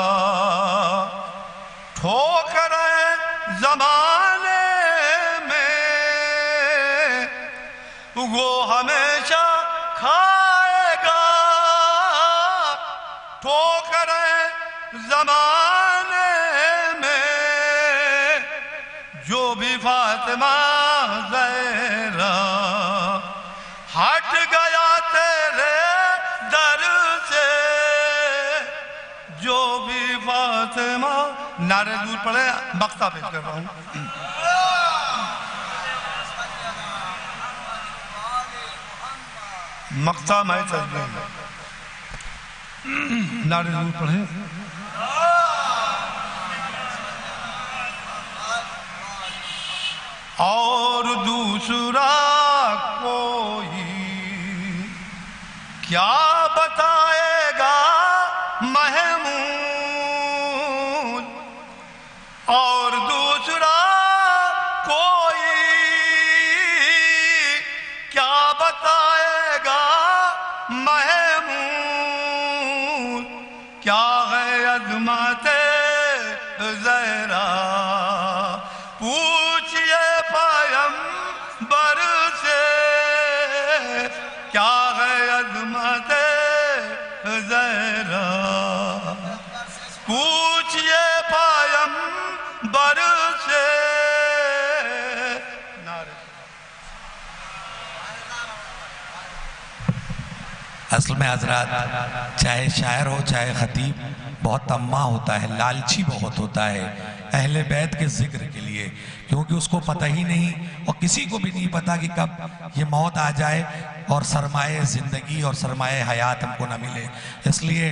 ٹھوکریں زمانے میں، وہ ہمیشہ کھائے گا ٹھوکریں زمانے میں، جو بھی فاطمہ زہرا ہٹ گیا تیرے در سے، جو بھی فاطمہ، نعرے دور پڑے، مقطع پیش کر رہا ہوں۔ مقطع میں تجزیہ نعرے دور پڑھے۔ اور دوسرا کوئی کیا بتائے گا محمود، اور دوسرا کوئی کیا بتائے گا محمود، کیا ہے عظمت زہرا، پوچھئے پیغمبر سے، کیا ہے عظمت زہرا، پوچھئے پیغمبر سے۔ اصل میں حضرات چاہے شاعر ہو چاہے خطیب بہت طماع ہوتا ہے، لالچی بہت ہوتا ہے اہل بیت کے ذکر کے لیے، کیونکہ اس کو پتہ ہی نہیں اور کسی کو بھی نہیں پتا کہ کب یہ موت آ جائے اور سرمایہ زندگی اور سرمایہ حیات ہم کو نہ ملے، اس لیے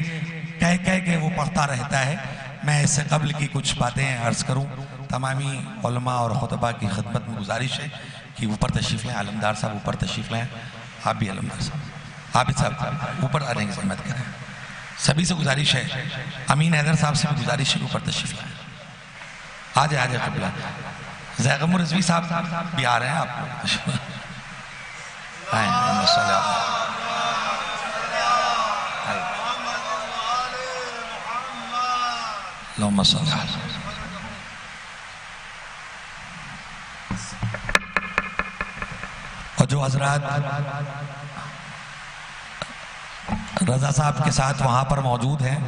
کہہ کے وہ پڑھتا رہتا ہے۔ میں اس سے قبل کی کچھ باتیں عرض کروں، تمامی علماء اور خطبہ کی خدمت میں گزارش ہے کہ اوپر تشریف لیں، علمدار صاحب اوپر تشریف لیں، آپ بھی علمدار صاحب، عابد صاحب اوپر آنے کی زحمت کریں، سبھی سے گزارش ہے، امین حیدر صاحب سے بھی گزارش ہے اوپر تشریف لائیں، آجائے قبلہ، زیغم رضوی صاحب بھی آ رہے ہیں، آپ آئیں اللہم صلی اللہ اللہم صلی اللہ اور جو حضرات رضا صاحب کے ساتھ وہاں پر موجود ہیں،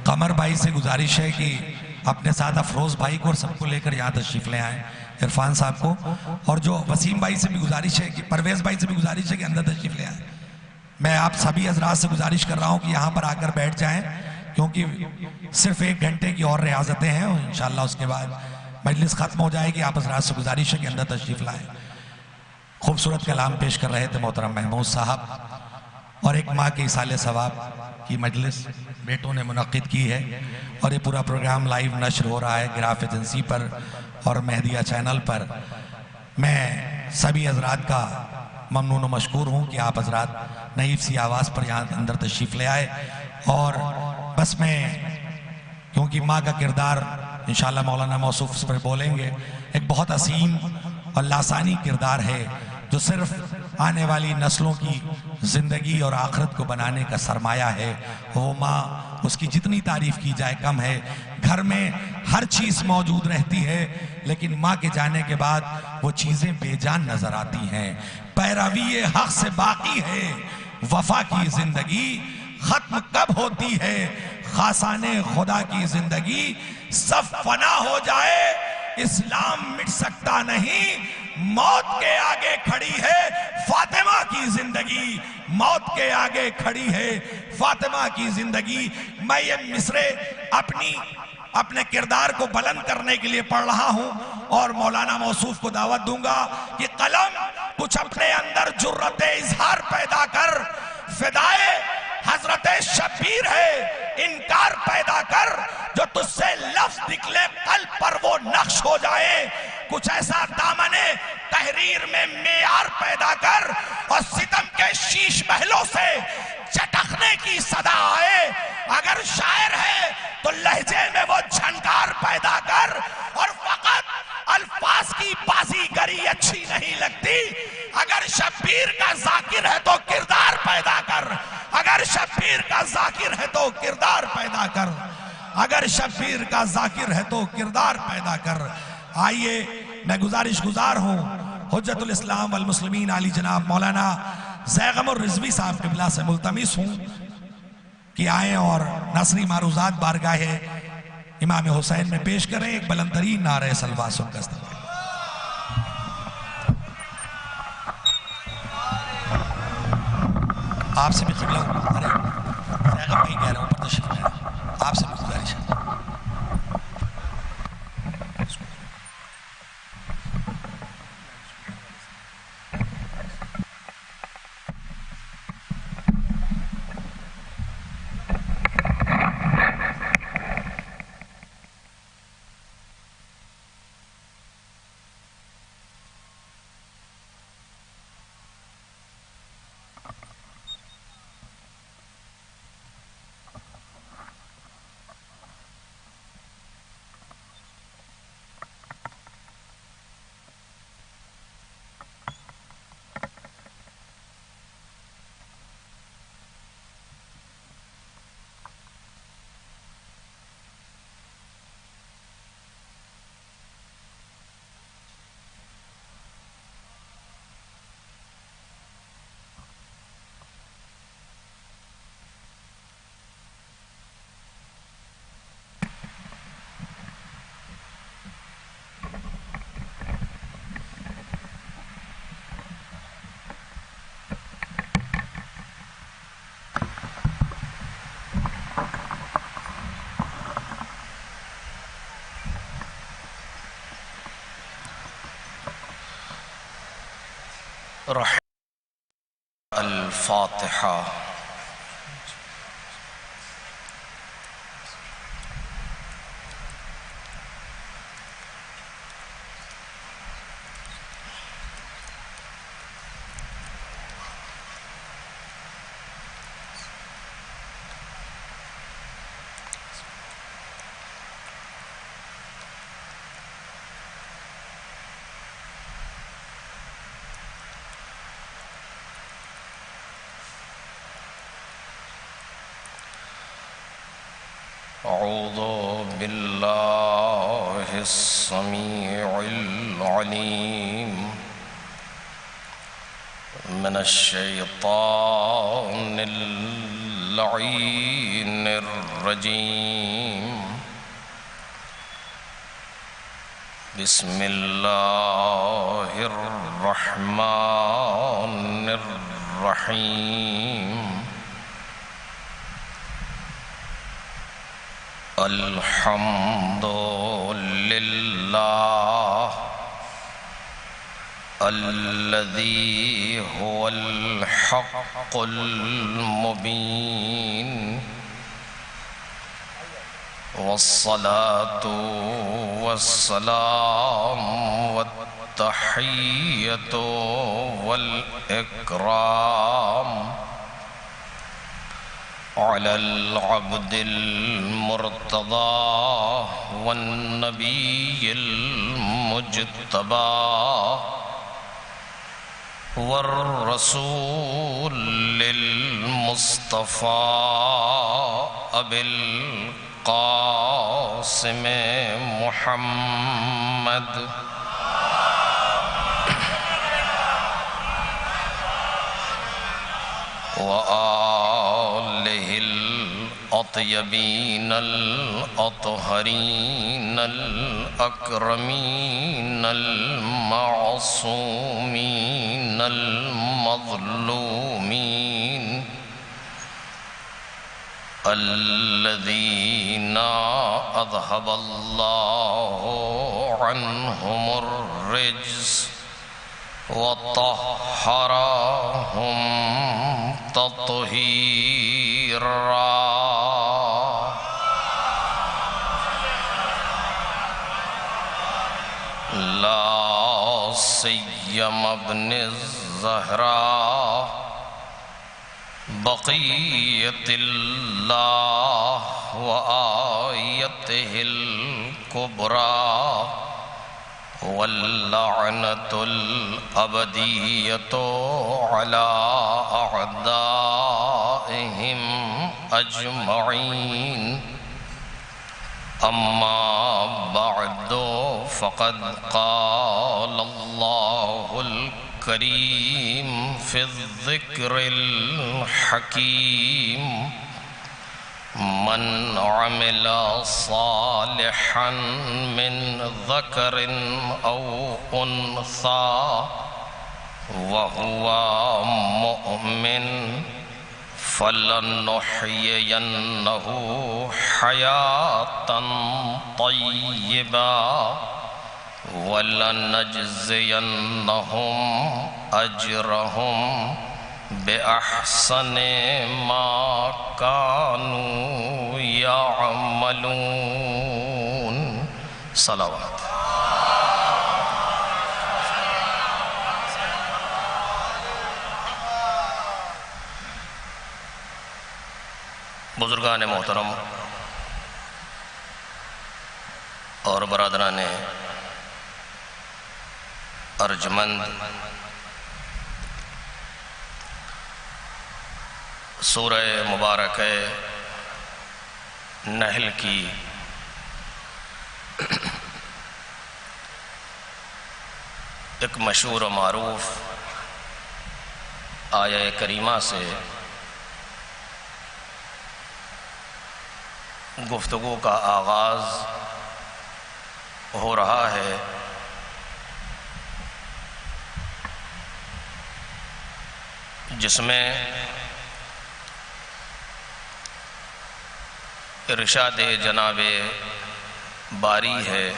قمر بھائی سے گزارش ہے کہ اپنے ساتھ افروز بھائی کو اور سب کو لے کر یہاں تشریف لے آئیں، عرفان صاحب کو، اور جو وسیم بھائی سے بھی گزارش ہے کہ پرویز بھائی سے بھی گزارش ہے کہ اندر تشریف لے آئیں۔ میں آپ سبھی حضرات سے گزارش کر رہا ہوں کہ یہاں پر آ کر بیٹھ جائیں، کیونکہ صرف 1 گھنٹے کی اور ریاضتیں ہیں اور انشاءاللہ اس کے بعد مجلس ختم ہو جائے گی۔ آپ حضرات سے گزارش ہے کہ اندر تشریف لائیں۔ خوبصورت کلام پیش کر رہے تھے محترم محمود صاحب، اور ایک ماں کے ایصال ثواب کی مجلس بیٹوں نے منعقد کی ہے، اور یہ پورا پروگرام لائیو نشر ہو رہا ہے گراف ایجنسی پر اور مہدیہ چینل پر۔ میں سبھی حضرات کا ممنون و مشکور ہوں کہ آپ حضرات نحیف سی آواز پر یہاں اندر تشریف لے آئے، اور بس میں کیونکہ ماں کا کردار انشاءاللہ مولانا موصوف اس پر بولیں گے، ایک بہت عظیم اور لاسانی کردار ہے جو صرف آنے والی نسلوں کی زندگی اور آخرت کو بنانے کا سرمایہ ہے، وہ ماں، اس کی جتنی تعریف کی جائے کم ہے۔ گھر میں ہر چیز موجود رہتی ہے لیکن ماں کے جانے کے بعد وہ چیزیں بے جان نظر آتی ہیں۔ پیروی حق سے باقی ہے وفا کی زندگی، ختم کب ہوتی ہے خاصان خدا کی زندگی؟ سب فنا ہو جائے اسلام مٹ سکتا نہیں، موت کے آگے کھڑی ہے فاطمہ کی زندگی، موت کے آگے کھڑی ہے فاطمہ کی زندگی۔ میں یہ مصرے اپنے کردار کو بلند کرنے کے لیے پڑھ رہا ہوں اور مولانا موصوف کو دعوت دوں گا کہ قلم کچھ اپنے اندر جرت اظہار پیدا کر، فدائے حضرت شبیر ہے انکار پیدا کر، جو تجھ سے لفظ نکلے قلب پر وہ نقش ہو جائے، کچھ ایسا دامن تحریر میں معیار پیدا کر اور ستم کے شیش محلوں سے چٹکنے کی صدا آئے۔ اگر شاعر ہے تو لہجے میں وہ جھنکار پیدا کر، اور فقط الفاظ کی بازی گری اچھی نہیں لگتی۔ اگر شبیر کا ذاکر ہے تو کردار پیدا کر، اگر شبیر کا ذاکر ہے تو کردار پیدا کر، اگر شبیر کا ذاکر ہے تو کردار پیدا کر۔ آئیے میں گزارش گزار ہوں حجت الاسلام والمسلمین علی جناب مولانا زیغم الرضوی صاحب قبلہ سے ملتمس ہوں کہ آئیں اور نثری معروضات بارگاہ امام حسین میں پیش کریں۔ ایک بلند ترین نعرہ سلوات سن کر استقبال۔ آپ سے بھی قبلہ ہوں، ارے زیغم بھائی کہہ رہا ہوں پر تشریف لے رہا، آپ سے بھی گزارش ہے۔ الفاتحہ۔ اعوذ باللہ السمیع العلیم من الشیطان اللعین الرجیم، بسم اللہ الرحمن الرحیم، الحمد للہ الذی هو الحق المبین، والصلاة والسلام والتحیۃ والاکرام علی العبد المرتضی والنبی المجتبی والرسول المصطفى أبي القاسم محمد وآله الأطيبين الأطهرين الأكرمين المعصومين المظلومين الذين أذهب الله عنهم الرجس وطهرهم تطهيرا لا سيما ابن الزهراء بقية الله وآيته الكبرى واللعنة الأبدية على أعدائهم أجمعين أما بعد فقد قال الله الكريم في الذكر الحكيم من عمل صالحا من ذكر أو أنثى وهو مؤمن فلنحيينه حياة طيبة ولنجزينهم أجرهم بأحسن ما كانوا يعملون صلوات بزرگان محترم اور برادران ارجمند، سورہ مبارک نحل کی ایک مشہور و معروف آیہ کریمہ سے گفتگو کا آغاز ہو رہا ہے۔ جس میں ارشاد جناب باری ہے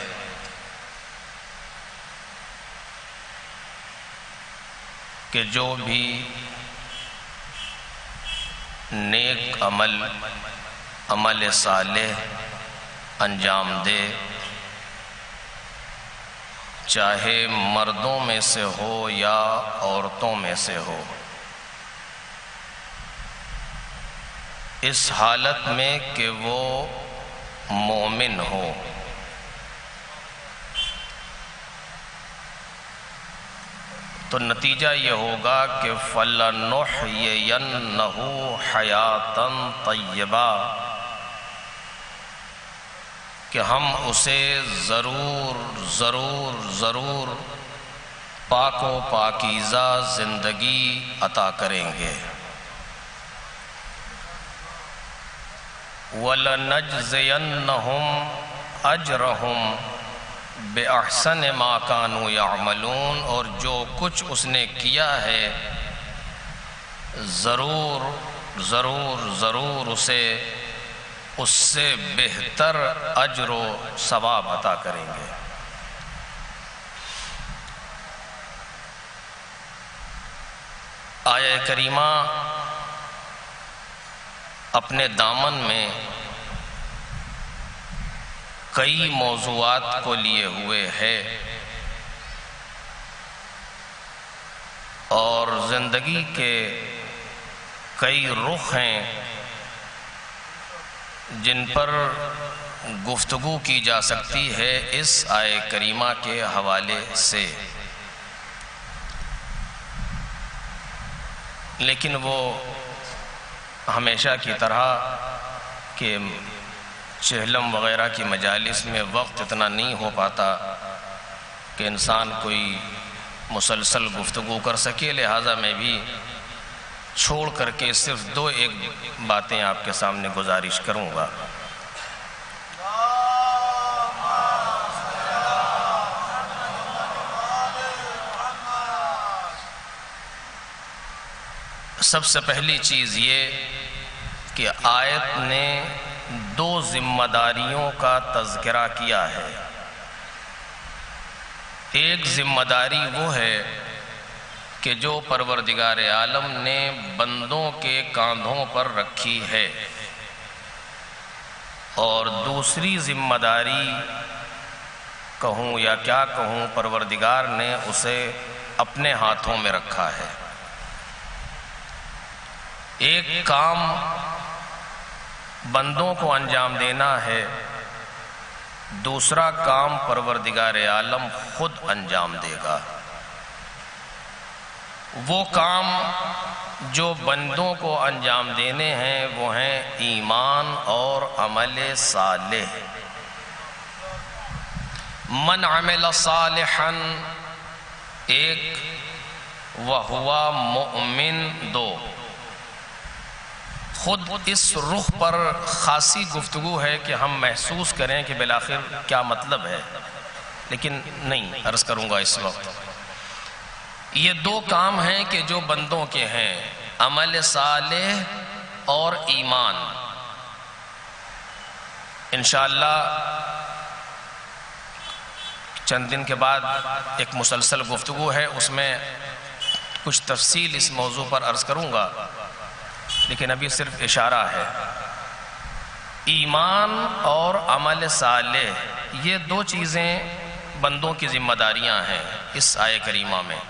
کہ جو بھی نیک عمل صالح انجام دے، چاہے مردوں میں سے ہو یا عورتوں میں سے ہو، اس حالت میں کہ وہ مومن ہو، تو نتیجہ یہ ہوگا کہ فَلَنُحْيِيَنَّهُ حَيَاةً طَيِّبَةً، کہ ہم اسے ضرور پاک و پاکیزہ زندگی عطا کریں گے۔ وَلَنَجْزِيَنَّهُمْ أَجْرَهُمْ بِأَحْسَنِ مَا كَانُوا يَعْمَلُونَ، اور جو کچھ اس نے کیا ہے ضرور اسے اس سے بہتر اجر و ثواب عطا کریں گے۔ آیہ کریمہ اپنے دامن میں کئی موضوعات کو لیے ہوئے ہے، اور زندگی کے کئی رخ ہیں جن پر گفتگو کی جا سکتی ہے اس آیہ کریمہ کے حوالے سے۔ لیکن وہ ہمیشہ کی طرح کہ چہلم وغیرہ کی مجالس میں وقت اتنا نہیں ہو پاتا کہ انسان کوئی مسلسل گفتگو کر سکے، لہٰذا میں بھی چھوڑ کر کے صرف 2-1 باتیں آپ کے سامنے گزارش کروں گا۔ سب سے پہلی چیز یہ کہ آیت نے 2 ذمہ داریوں کا تذکرہ کیا ہے۔ ایک ذمہ داری وہ ہے کہ جو پروردگار عالم نے بندوں کے کاندھوں پر رکھی ہے، اور دوسری ذمہ داری کہوں یا کیا کہوں، پروردگار نے اسے اپنے ہاتھوں میں رکھا ہے۔ ایک کام بندوں کو انجام دینا ہے، دوسرا کام پروردگار عالم خود انجام دے گا۔ وہ کام جو بندوں کو انجام دینے ہیں وہ ہیں ایمان اور عمل صالح۔ من عمل صالحا 1 وہوا مؤمن 2۔ خود اس رخ پر خاصی گفتگو ہے کہ ہم محسوس کریں کہ بالآخر کیا مطلب ہے، لیکن نہیں عرض کروں گا اس وقت۔ یہ 2 کام ہیں کہ جو بندوں کے ہیں، عمل صالح اور ایمان۔ انشاءاللہ چند دن کے بعد ایک مسلسل گفتگو ہے، اس میں کچھ تفصیل اس موضوع پر عرض کروں گا، لیکن ابھی صرف اشارہ ہے۔ ایمان اور عمل صالح یہ 2 چیزیں بندوں کی ذمہ داریاں ہیں اس آیہ کریمہ میں۔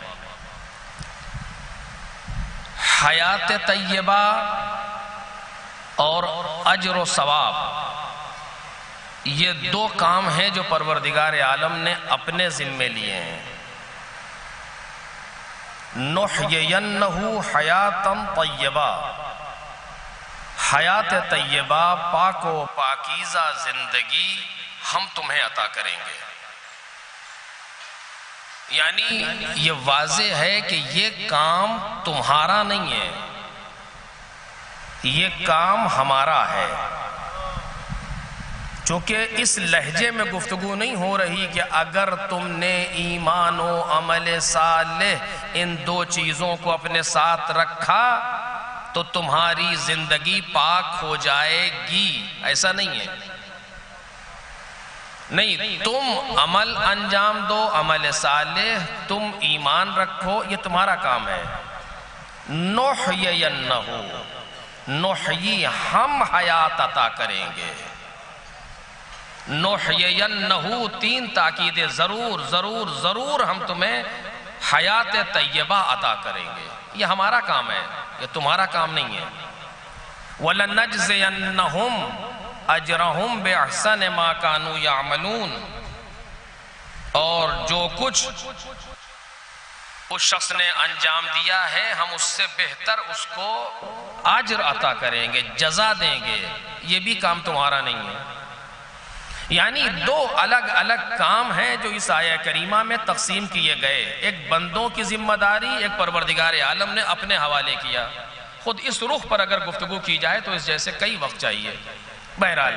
حیات طیبہ اور اجر و ثواب یہ 2 کام ہیں جو پروردگار عالم نے اپنے ذمے لیے ہیں۔ نحیینہ حیاتا طیبہ، حیات طیبہ پاک و پاکیزہ زندگی ہم تمہیں عطا کریں گے۔ یعنی یہ واضح ہے کہ یہ کام تمہارا نہیں ہے، یہ کام ہمارا ہے۔ چونکہ اس لہجے میں گفتگو نہیں ہو رہی کہ اگر تم نے ایمان و عمل صالح ان 2 چیزوں کو اپنے ساتھ رکھا تو تمہاری زندگی پاک ہو جائے گی، ایسا نہیں ہے۔ نہیں، تم عمل انجام دو، عمل صالح، تم ایمان رکھو، یہ تمہارا کام ہے۔ نحیینہ، نحیی ہم حیات عطا کریں گے۔ نحیینہ 3 تاکیدیں، ضرور ضرور ضرور ہم تمہیں حیات طیبہ عطا کریں گے۔ یہ ہمارا کام ہے، یہ تمہارا کام نہیں ہے۔ وَلَنَجْزِيَنَّهُمْ اجرہم بِأَحْسَنِ مَا كَانُوا يَعْمَلُونَ، اور جو کچھ اس شخص نے انجام دیا ہے ہم اس سے بہتر اس کو اجر عطا کریں گے، جزا دیں گے۔ یہ بھی کام تمہارا نہیں ہے۔ یعنی 2 الگ الگ کام ہیں جو اس آیہ کریمہ میں تقسیم کیے گئے، ایک بندوں کی ذمہ داری، ایک پروردگار عالم نے اپنے حوالے کیا۔ خود اس رخ پر اگر گفتگو کی جائے تو اس جیسے کئی وقت چاہیے۔ بہرحال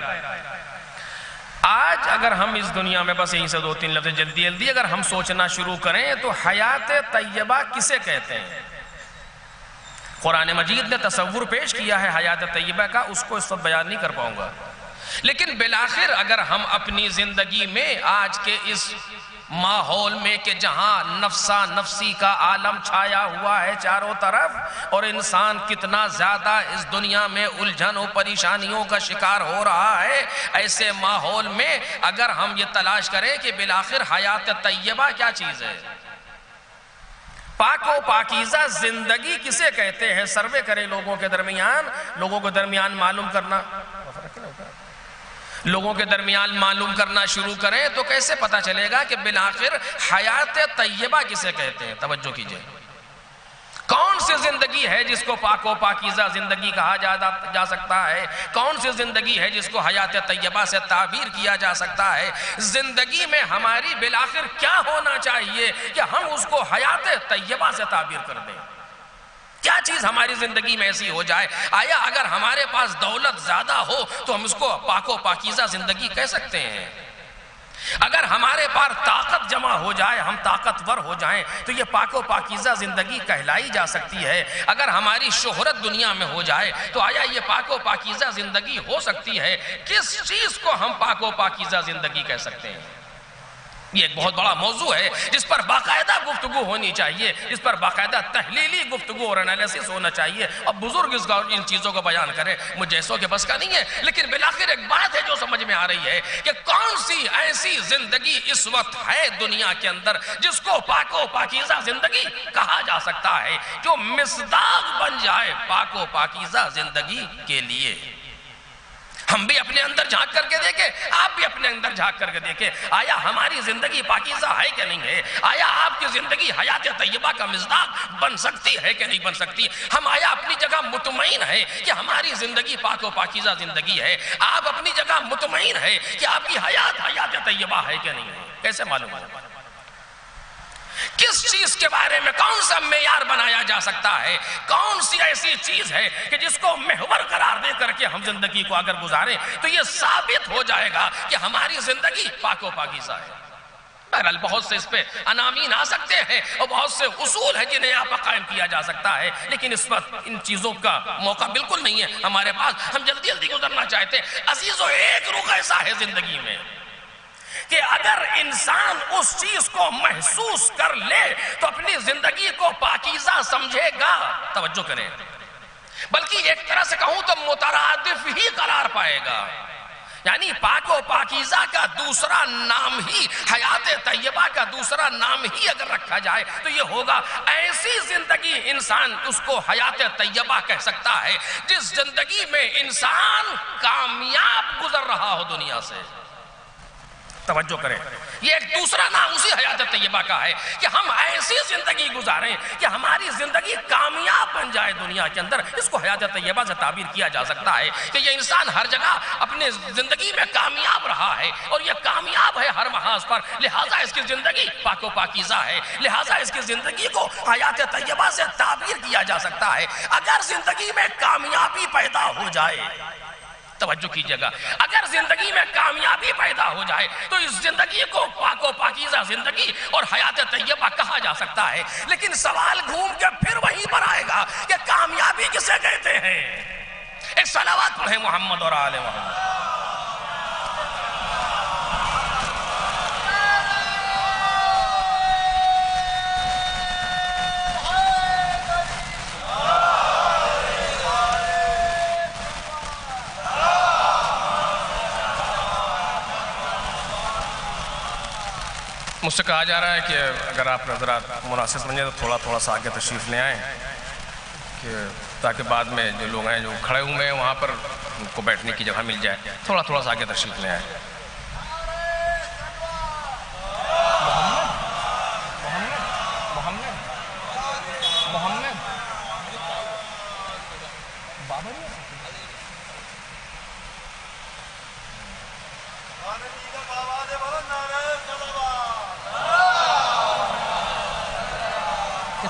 آج اگر ہم اس دنیا میں بس یہیں سے 2-3 لفظ جلدی جلدی اگر ہم سوچنا شروع کریں تو حیات طیبہ کسے کہتے ہیں؟ قرآن مجید نے تصور پیش کیا ہے حیات طیبہ کا، اس کو اس وقت بیان نہیں کر پاؤں گا، لیکن بالآخر اگر ہم اپنی زندگی میں آج کے اس ماحول میں کہ جہاں نفسا نفسی کا عالم چھایا ہوا ہے چاروں طرف، اور انسان کتنا زیادہ اس دنیا میں الجھن و پریشانیوں کا شکار ہو رہا ہے، ایسے ماحول میں اگر ہم یہ تلاش کریں کہ بالآخر حیات طیبہ کیا چیز ہے، پاک و پاکیزہ زندگی کسے کہتے ہیں، سروے کریں لوگوں کے درمیان معلوم کرنا، لوگوں کے درمیان معلوم کرنا شروع کریں تو کیسے پتا چلے گا کہ بالآخر حیات طیبہ کسے کہتے ہیں؟ توجہ کیجئے، کون سی زندگی ہے جس کو پاک و پاکیزہ زندگی کہا جا سکتا ہے؟ کون سی زندگی ہے جس کو حیات طیبہ سے تعبیر کیا جا سکتا ہے؟ زندگی میں ہماری بالآخر کیا ہونا چاہیے کہ ہم اس کو حیات طیبہ سے تعبیر کر دیں؟ کیا چیز ہماری زندگی میں ایسی ہو جائے؟ آیا اگر ہمارے پاس دولت زیادہ ہو تو ہم اس کو پاک و پاکیزہ زندگی کہہ سکتے ہیں؟ اگر ہمارے پاس طاقت جمع ہو جائے، ہم طاقتور ہو جائیں تو یہ پاک و پاکیزہ زندگی کہلائی جا سکتی ہے؟ اگر ہماری شہرت دنیا میں ہو جائے تو آیا یہ پاک و پاکیزہ زندگی ہو سکتی ہے؟ کس چیز کو ہم پاک و پاکیزہ زندگی کہہ سکتے ہیں؟ یہ ایک بہت بڑا موضوع ہے جس پر باقاعدہ گفتگو ہونی چاہیے، جس پر باقاعدہ تحلیلی گفتگو اور انالیسس ہونا چاہیے۔ اب بزرگ ان چیزوں کو بیان کریں، مجھ جیسوں کے بس کا نہیں ہے، لیکن بالآخر ایک بات ہے جو سمجھ میں آ رہی ہے کہ کون سی ایسی زندگی اس وقت ہے دنیا کے اندر جس کو پاک و پاکیزہ زندگی کہا جا سکتا ہے، جو مصداق بن جائے پاک و پاکیزہ زندگی کے لیے۔ ہم بھی اپنے اندر جھانک کر کے دیکھیں، آپ بھی اپنے اندر جھانک کر کے دیکھیں، آیا ہماری زندگی پاکیزہ ہے کہ نہیں ہے؟ آیا آپ کی زندگی حیات طیبہ کا مصداق بن سکتی ہے کہ نہیں بن سکتی؟ ہم آیا اپنی جگہ مطمئن ہے کہ ہماری زندگی پاک و پاکیزہ زندگی ہے؟ آپ اپنی جگہ مطمئن ہے کہ آپ کی حیات طیبہ ہے کہ نہیں ہے؟ کیسے معلوم ہے؟ کس چیز کے بارے میں کون سا معیار بنایا جا سکتا ہے؟ کون سی ایسی چیز ہے کہ جس کو محور قرار دے کر کے ہم زندگی کو اگر گزاریں تو یہ ثابت ہو جائے گا کہ ہماری زندگی پاک و پاکیزہ ہے؟ بہرحال بہت سے اس پہ عناوین آ سکتے ہیں اور بہت سے اصول ہیں جنہیں آپ قائم کیا جا سکتا ہے، لیکن اس وقت ان چیزوں کا موقع بالکل نہیں ہے ہمارے پاس۔ ہم جلدی جلدی گزرنا چاہتے ہیں۔ عزیزو، ایک رخ ایسا ہے زندگی میں کہ اگر انسان اس چیز کو محسوس کر لے تو اپنی زندگی کو پاکیزہ سمجھے گا۔ توجہ کریں، بلکہ ایک طرح سے کہوں تو مترادف ہی قرار پائے گا۔ یعنی پاک و پاکیزہ کا دوسرا نام ہی، حیات طیبہ کا دوسرا نام ہی اگر رکھا جائے تو یہ ہوگا ایسی زندگی انسان اس کو حیات طیبہ کہہ سکتا ہے جس زندگی میں انسان کامیاب گزر رہا ہو دنیا سے۔ توجہ کریں، یہ ایک دوسرا نام اسی حیات طیبہ کا ہے کہ ہم ایسی زندگی گزاریں کہ ہماری زندگی کامیاب بن جائے دنیا کے اندر۔ اس کو حیات طیبہ سے تعبیر کیا جا سکتا ہے کہ یہ انسان ہر جگہ اپنے زندگی میں کامیاب رہا ہے اور یہ کامیاب ہے ہر محاذ پر، لہٰذا اس کی زندگی پاک و پاکیزہ ہے، لہٰذا اس کی زندگی کو حیات طیبہ سے تعبیر کیا جا سکتا ہے۔ اگر زندگی میں کامیابی پیدا ہو جائے، توجہ کیجئے گا، اگر زندگی میں کامیابی پیدا ہو جائے تو اس زندگی کو پاک و پاکیزہ زندگی اور حیات طیبہ کہا جا سکتا ہے۔ لیکن سوال گھوم کے پھر وہیں پر آئے گا کہ کامیابی کسے کہتے ہیں؟ ایک صلوات پڑھیں محمد اور آل محمد۔ مجھ سے کہا جا رہا ہے کہ اگر آپ حضرات مناسب سمجھیں تو تھوڑا تھوڑا سا آگے تشریف لے آئیں کہ تاکہ بعد میں جو لوگ ہیں جو کھڑے ہوئے ہیں وہاں پر ان کو بیٹھنے کی جگہ مل جائے۔ تھوڑا تھوڑا سا آگے تشریف لے آئیں۔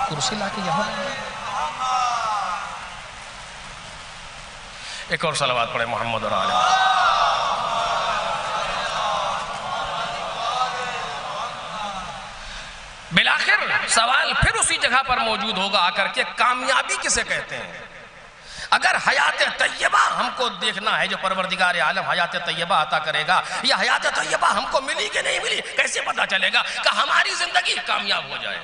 کرسی لا کے یہاں ایک اور صلوات پڑھیں محمد اور آل محمد۔ بالآخر سوال پھر اسی جگہ پر موجود ہوگا آ کر کے، کامیابی کسے کہتے ہیں؟ اگر حیات طیبہ ہم کو دیکھنا ہے جو پروردگار عالم حیات طیبہ عطا کرے گا، یہ حیات طیبہ ہم کو ملی کہ نہیں ملی، کیسے پتا چلے گا کہ ہماری زندگی کامیاب ہو جائے؟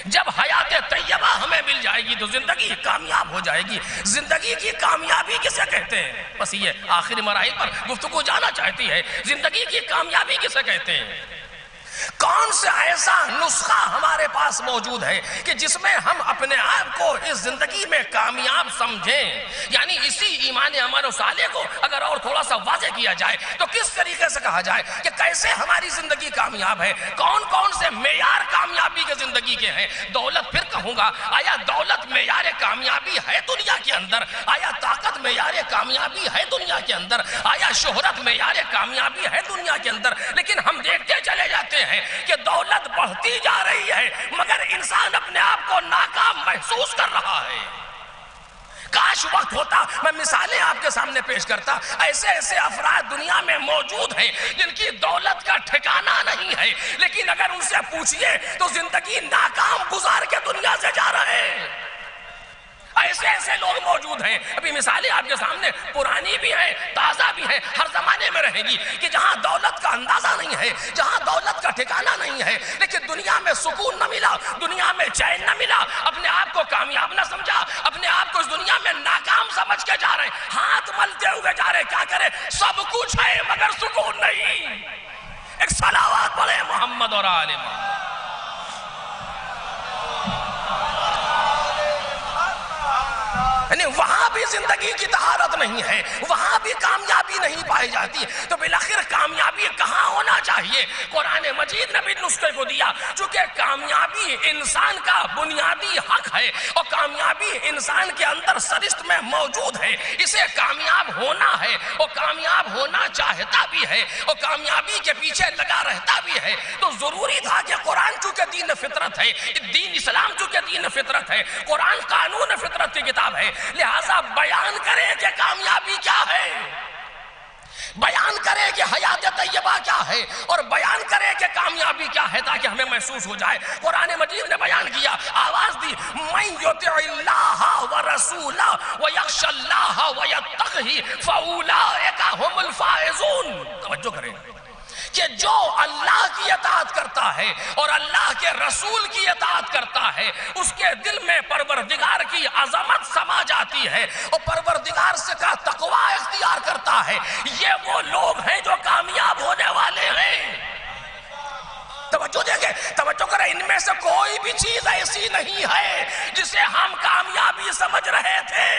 جب حیات طیبہ ہمیں مل جائے گی تو زندگی کامیاب ہو جائے گی۔ زندگی کی کامیابی کسے کہتے ہیں؟ بس یہ آخری مراحل پر گفتگو جانا چاہتی ہے، زندگی کی کامیابی کسے کہتے ہیں؟ کون سے ایسا نسخہ ہمارے پاس موجود ہے کہ جس میں ہم اپنے آپ کو اس زندگی میں کامیاب سمجھیں؟ یعنی اسی ایمان عمل و صالح کو اگر اور تھوڑا سا واضح کیا جائے تو کس طریقے سے کہا جائے کہ کیسے ہماری زندگی کامیاب ہے، کون کون سے معیار کامیابی کے زندگی کے ہیں؟ دولت، پھر کہوں گا، آیا دولت معیار کامیابی ہے دنیا کے اندر؟ آیا طاقت معیار کامیابی ہے دنیا کے اندر؟ آیا شہرت معیار کامیابی ہے دنیا کے اندر؟ لیکن ہم دیکھتے چلے جاتے ہیں کہ دولت بڑھتی جا رہی ہے مگر انسان اپنے آپ کو ناکام محسوس کر رہا ہے۔ کاش وقت ہوتا میں مثالیں آپ کے سامنے پیش کرتا، ایسے ایسے افراد دنیا میں موجود ہیں جن کی دولت کا ٹھکانہ نہیں ہے، لیکن اگر ان سے پوچھئے تو زندگی ناکام گزار کے دنیا سے جا رہے ہیں۔ ایسے ایسے لوگ موجود ہیں، ابھی مثالیں آپ کے سامنے پرانی بھی ہیں، تازہ بھی ہیں، ہر زمانے میں رہے گی، کہ جہاں دولت کا اندازہ نہیں ہے، جہاں دولت کا ٹھکانہ نہیں ہے، لیکن دنیا میں سکون نہ ملا، دنیا میں چین نہ ملا، اپنے آپ کو کامیاب نہ سمجھا، اپنے آپ کو اس دنیا میں ناکام سمجھ کے جا رہے ہیں، ہاتھ ملتے ہوئے جا رہے ہیں۔ کیا کرے؟ سب کچھ ہے مگر سکون نہیں۔ ایک صلوات پڑھے محمد اور آل محمد۔ یعنی وہاں بھی زندگی کی طہارت نہیں ہے، وہاں بھی کامیابی نہیں پائی جاتی، تو بالآخر کامیابی کہاں ہونا چاہیے؟ قرآن مجید نے بھی نسخے کو دیا، چونکہ کامیابی انسان کا بنیادی حق ہے اور کامیابی انسان کے اندر سرشت میں موجود ہے، اسے کامیاب ہونا ہے اور کامیاب ہونا چاہتا بھی ہے اور کامیابی کے پیچھے لگا رہتا بھی ہے، تو ضروری تھا کہ قرآن چونکہ دین فطرت ہے، دین اسلام چونکہ دین فطرت ہے، قرآن قانون فطرت کی کتاب ہے، لہذا بیان کرے کہ کامیابی کیا ہے، بیان کرے کہ حیات طیبہ کیا ہے اور بیان کرے کہ کامیابی کیا ہے، تاکہ ہمیں محسوس ہو جائے۔ قرآن مجید نے بیان کیا، آواز دی، مَن یُطِعِ اللَّهَ وَرَسُولَهُ وَيَخْشَ اللَّهَ وَيَتَّقْهِ فَأُولَٰئِکَ هُمُ الْفَائِزُونَ۔ توجہ کریں کہ جو اللہ کی اطاعت کرتا ہے اور اللہ کے رسول کی اطاعت کرتا ہے، اس کے دل میں پروردگار کی عظمت سما جاتی ہے اور پروردگار سے کا تقوی اختیار کرتا ہے، یہ وہ لوگ ہیں جو کامیاب ہونے والے ہیں۔ توجہ دیکھیں، توجہ کریں، ان میں سے کوئی بھی چیز ایسی نہیں ہے جسے ہم کامیابی سمجھ رہے تھے۔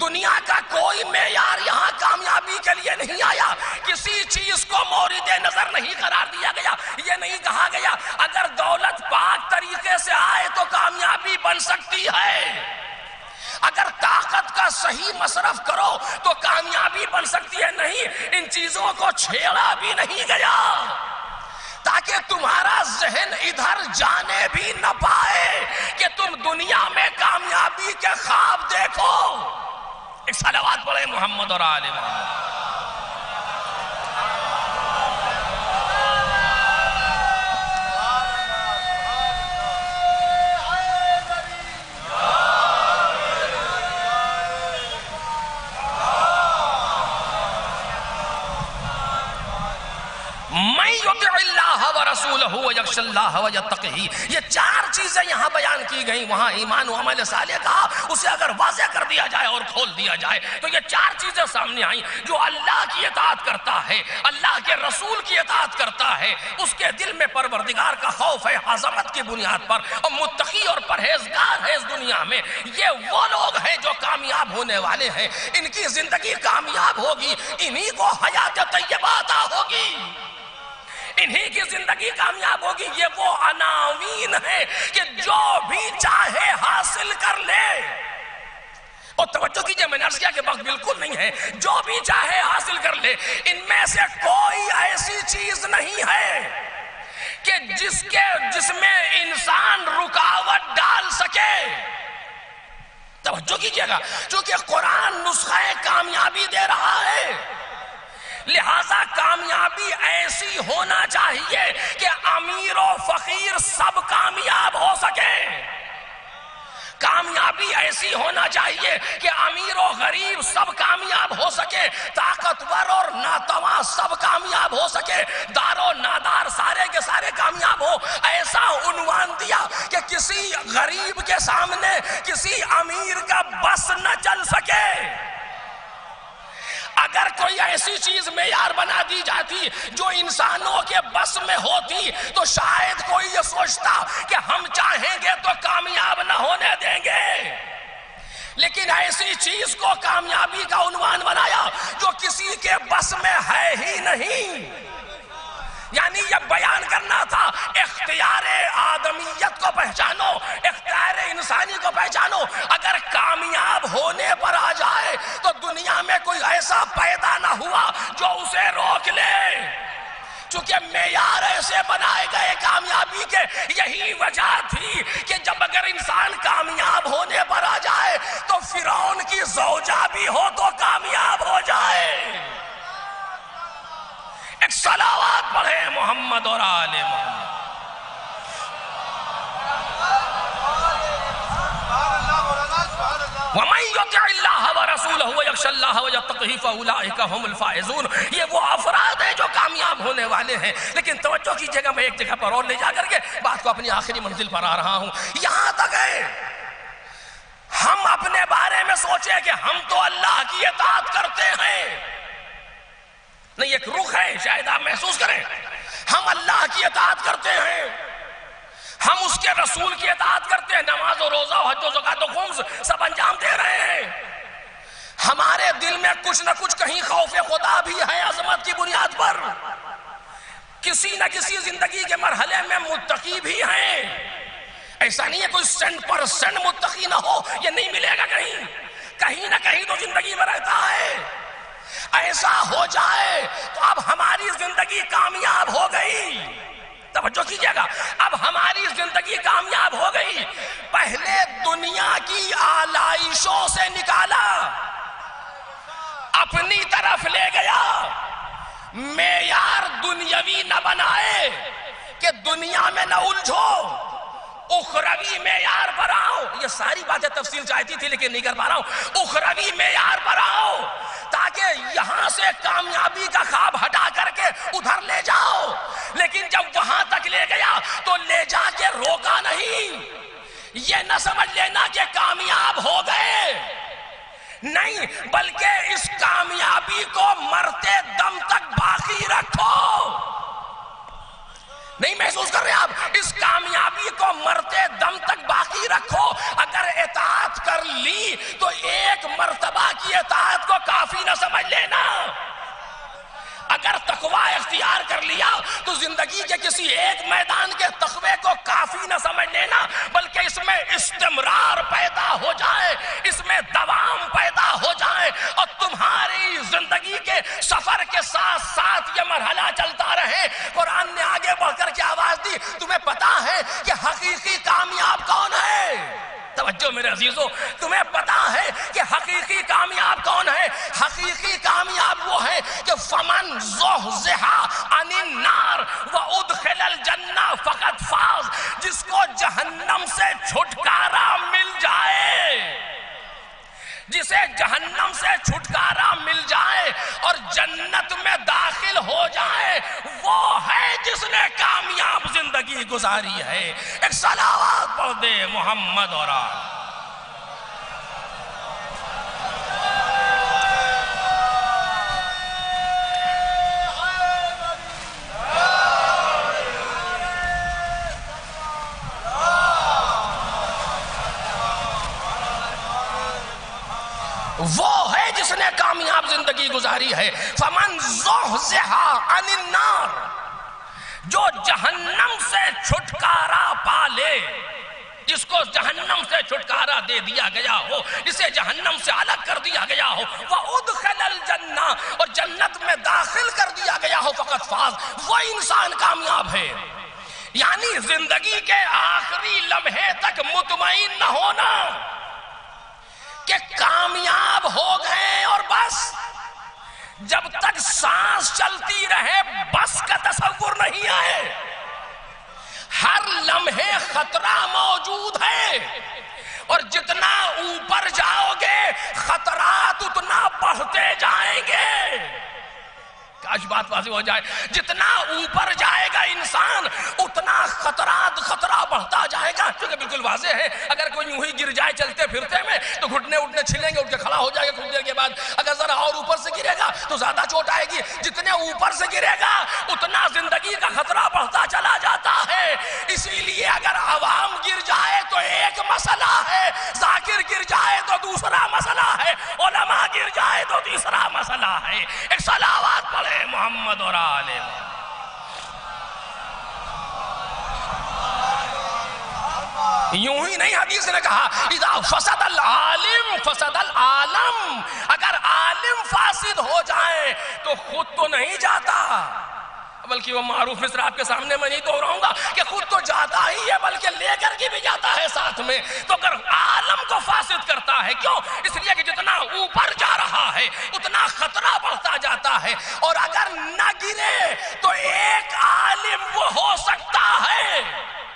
دنیا کا کوئی معیار یہاں کامیابی کے لیے نہیں آیا، کسی چیز کو مورد نظر نہیں قرار دیا گیا، یہ نہیں کہا گیا اگر دولت پاک طریقے سے آئے تو کامیابی بن سکتی ہے، اگر طاقت کا صحیح مصرف کرو تو کامیابی بن سکتی ہے، نہیں، ان چیزوں کو چھیڑا بھی نہیں گیا تاکہ تمہارا ذہن ادھر جانے بھی نہ پائے کہ تم دنیا میں کامیابی کے خواب دیکھو۔ ایک صلوات پڑھے محمد اور آل محمد۔ مَن یُطِعِ اللَّهَ وَرَسُولَهُ وَيَخْشَ اللَّهَ وَيَتَّقِهِ، یہ چار چیزیں یہاں بیان کی گئیں، وہاں ایمان و عمل صالح کہا، اسے اگر واضح کر دیا جائے اور کھول دیا جائے تو یہ چار چیزیں سامنے آئیں، جو اللہ کی اطاعت کرتا ہے، اللہ کے رسول کی اطاعت کرتا ہے، اس کے دل میں پروردگار کا خوف ہے عظمت کی بنیاد پر، اور متقی اور پرہیزگار ہے اس دنیا میں، یہ وہ لوگ ہیں جو کامیاب ہونے والے ہیں، ان کی زندگی کامیاب ہوگی، انہی کو حیات طیبہ عطا ہوگی، انہی کی زندگی کامیاب ہوگی۔ یہ وہ عناوین ہے کہ جو بھی چاہے حاصل کر لے، اور توجہ کیجئے، میں نے عرض کیا کہ وقت بالکل نہیں ہے، جو بھی چاہے حاصل کر لے، ان میں سے کوئی ایسی چیز نہیں ہے کہ جس میں انسان رکاوٹ ڈال سکے۔ توجہ کیجئے گا، چونکہ قرآن نسخہ کامیابی دے رہا ہے، لہذا کامیابی ایسی ہونا چاہیے کہ امیر و فقیر سب کامیاب ہو سکے، کامیابی ایسی ہونا چاہیے کہ امیر و غریب سب کامیاب ہو سکے، طاقتور اور ناتواں سب کامیاب ہو سکے، دار و نادار سارے کے سارے کامیاب ہو۔ ایسا عنوان دیا کہ کسی غریب کے سامنے کسی امیر کا بس نہ چل سکے، اگر کوئی ایسی چیز معیار بنا دی جاتی جو انسانوں کے بس میں ہوتی تو شاید کوئی یہ سوچتا کہ ہم چاہیں گے تو کامیاب نہ ہونے دیں گے، لیکن ایسی چیز کو کامیابی کا عنوان بنایا جو کسی کے بس میں ہے ہی نہیں۔ یعنی یہ بیان کرنا تھا اختیار آدمیت کو پہچانو، اختیار انسانی کو پہچانو، اگر کامیاب ہونے پر آ جائے تو دنیا میں کوئی ایسا پیدا نہ ہوا جو اسے روک لے، چونکہ معیار ایسے بنائے گئے کامیابی کے۔ یہی وجہ تھی کہ جب اگر انسان کامیاب ہونے پر آ جائے تو فرعون کی زوجہ بھی ہو تو کامیاب ہو جائے۔ ایک صلوات پڑھے محمد اور آل محمد۔ وَمَن يُطِعِ اللَّهَ وَرَسُولَهُ وَيَخْشَ اللَّهَ وَيَتَّقْهِ فَأُولَٰئِكَ هُمُ الْفَائِزُونَ۔ یہ وہ افراد ہیں جو کامیاب ہونے والے ہیں۔ لیکن توجہ کیجئے گا، میں ایک جگہ پر اور لے جا کر کے بات کو اپنی آخری منزل پر آ رہا ہوں۔ یہاں تک ہے ہم اپنے بارے میں سوچیں کہ ہم تو اللہ کی اطاعت کرتے ہیں، نہیں ایک رخ ہے، شاید آپ محسوس کریں، ہم اللہ کی اطاعت کرتے ہیں، ہم اس کے رسول کی اطاعت کرتے ہیں، نماز و روزہ و حج و زکوٰۃ و خمس سب انجام دے رہے ہیں، ہمارے دل میں کچھ نہ کچھ کہیں خوف خدا بھی ہے عظمت کی بنیاد پر، کسی نہ کسی زندگی کے مرحلے میں متقی بھی ہیں۔ ایسا نہیں ہے کوئی 100% متقی نہ ہو، یہ نہیں ملے گا کہیں نہ کہیں تو زندگی میں رہتا ہے۔ ایسا ہو جائے تو اب ہماری زندگی کامیاب ہو گئی۔ توجہ کیجئے گا، اب ہماری زندگی کامیاب ہو گئی۔ پہلے دنیا کی آلائشوں سے نکالا، اپنی طرف لے گیا، معیار دنیاوی نہ بنائے کہ دنیا میں نہ الجھو، اخروی معیار پر آؤ۔ یہ ساری باتیں تفصیل چاہتی تھی لیکن نہیں کر پا رہا ہوں۔ اخروی معیار پر آؤ تاکہ یہاں سے کامیابی کا خواب ہٹا کر کے ادھر لے جاؤ، لیکن جب وہاں تک لے گیا تو لے جا کے روکا نہیں۔ یہ نہ سمجھ لینا کہ کامیاب ہو گئے، نہیں، بلکہ اس کامیابی کو مرتے دم تک باقی رکھو۔ نہیں محسوس کر رہے آپ؟ اس کامیابی کو مرتے دم تک باقی رکھو۔ اگر اطاعت کر لی تو ایک مرتبہ کی اطاعت کو کافی نہ سمجھ لینا، اگر تقوی اختیار کر لیا تو زندگی کے کسی ایک میدان کے تقوی کو کافی نہ سمجھ لینا، بلکہ اس میں استمرار پیدا ہو جائے، اس میں دوام پیدا ہو جائے، اور تمہاری زندگی کے سفر کے ساتھ ساتھ یہ مرحلہ چلتا رہے۔ قرآن نے آگے بڑھ کر کے آواز دی، تمہیں پتا ہے کہ حقیقی کامیاب کون ہے؟ توجہ میرے عزیزو، تمہیں پتا ہے کہ حقیقی کامیاب کون ہے؟ حقیقی کامیاب وہ ہے کہ فمن زحزح عن النار وادخل الجنہ فقد فاز، جس کو جہنم سے چھٹکارا مل جائے، جسے جہنم سے چھٹکارا مل جائے اور جنت میں داخل ہو جائے، وہ ہے جس نے کامیاب زندگی گزاری ہے۔ ایک صلوات پڑھ دے محمد اور آل۔ وہ ہے جس نے کامیاب زندگی گزاری ہے۔ فمن زحزح عن النار، جو جہنم سے چھٹکارا پا لے، جس کو جہنم سے چھٹکارا دے دیا گیا ہو، جسے جہنم سے الگ کر دیا گیا ہو، وَأُدْخِلَ الْجَنَّةَ، اور جنت میں داخل کر دیا گیا ہو، فقط فاز، وہ انسان کامیاب ہے۔ یعنی زندگی کے آخری لمحے تک مطمئن نہ ہونا کہ کامیاب ہو گئے اور بس، جب تک سانس چلتی رہے بس کا تصور نہیں آئے، ہر لمحے خطرہ موجود ہے، اور جتنا اوپر جاؤ گے خطرات اتنا بڑھتے جائیں گے۔ کاش بات واضح ہو جائے. جتنا اوپر جائے گا انسان اتنا خطرہ بڑھتا جائے گا. کیونکہ بالکل واضح ہے اگر کوئی یوں ہی گر جائے چلتے پھرتے میں تو گھٹنے اٹھنے چھلیں گے, اٹھ کے کھڑا ہو جائے گا کچھ دیر کے بعد. اگر ذرا اور اوپر سے گرے گا تو زیادہ چوٹ آئے گی. جتنے اوپر سے گرے گا اتنا زندگی کا خطرہ بڑھتا چلا جاتا ہے. اسی لیے اگر عوام گر جائے تو ایک مسئلہ ہے, ذاکر گر جائے تو دوسرا مسئلہ ہے, علماء گر جائے تو تیسرا مسئلہ ہے. ایک صلوات پڑھے محمد اور آل محمد. یوں ہی نہیں, حدیث نے کہا اذا فسد العالم فسد العالم. اگر عالم فاسد ہو جائے تو خود تو نہیں جاتا, بلکہ وہ معروف مصر آپ کے سامنے میں نہیں دہراؤں گا کہ خود تو جاتا ہی ہے بلکہ لے کر کے بھی جاتا ہے ساتھ میں. تو اگر عالم کو فاسد کرتا ہے, کیوں؟ اس لیے کہ جتنا اوپر جا رہا ہے اتنا خطرہ بڑھتا جاتا ہے. اور اگر نہ گرے تو ایک عالم وہ ہو سکتا ہے,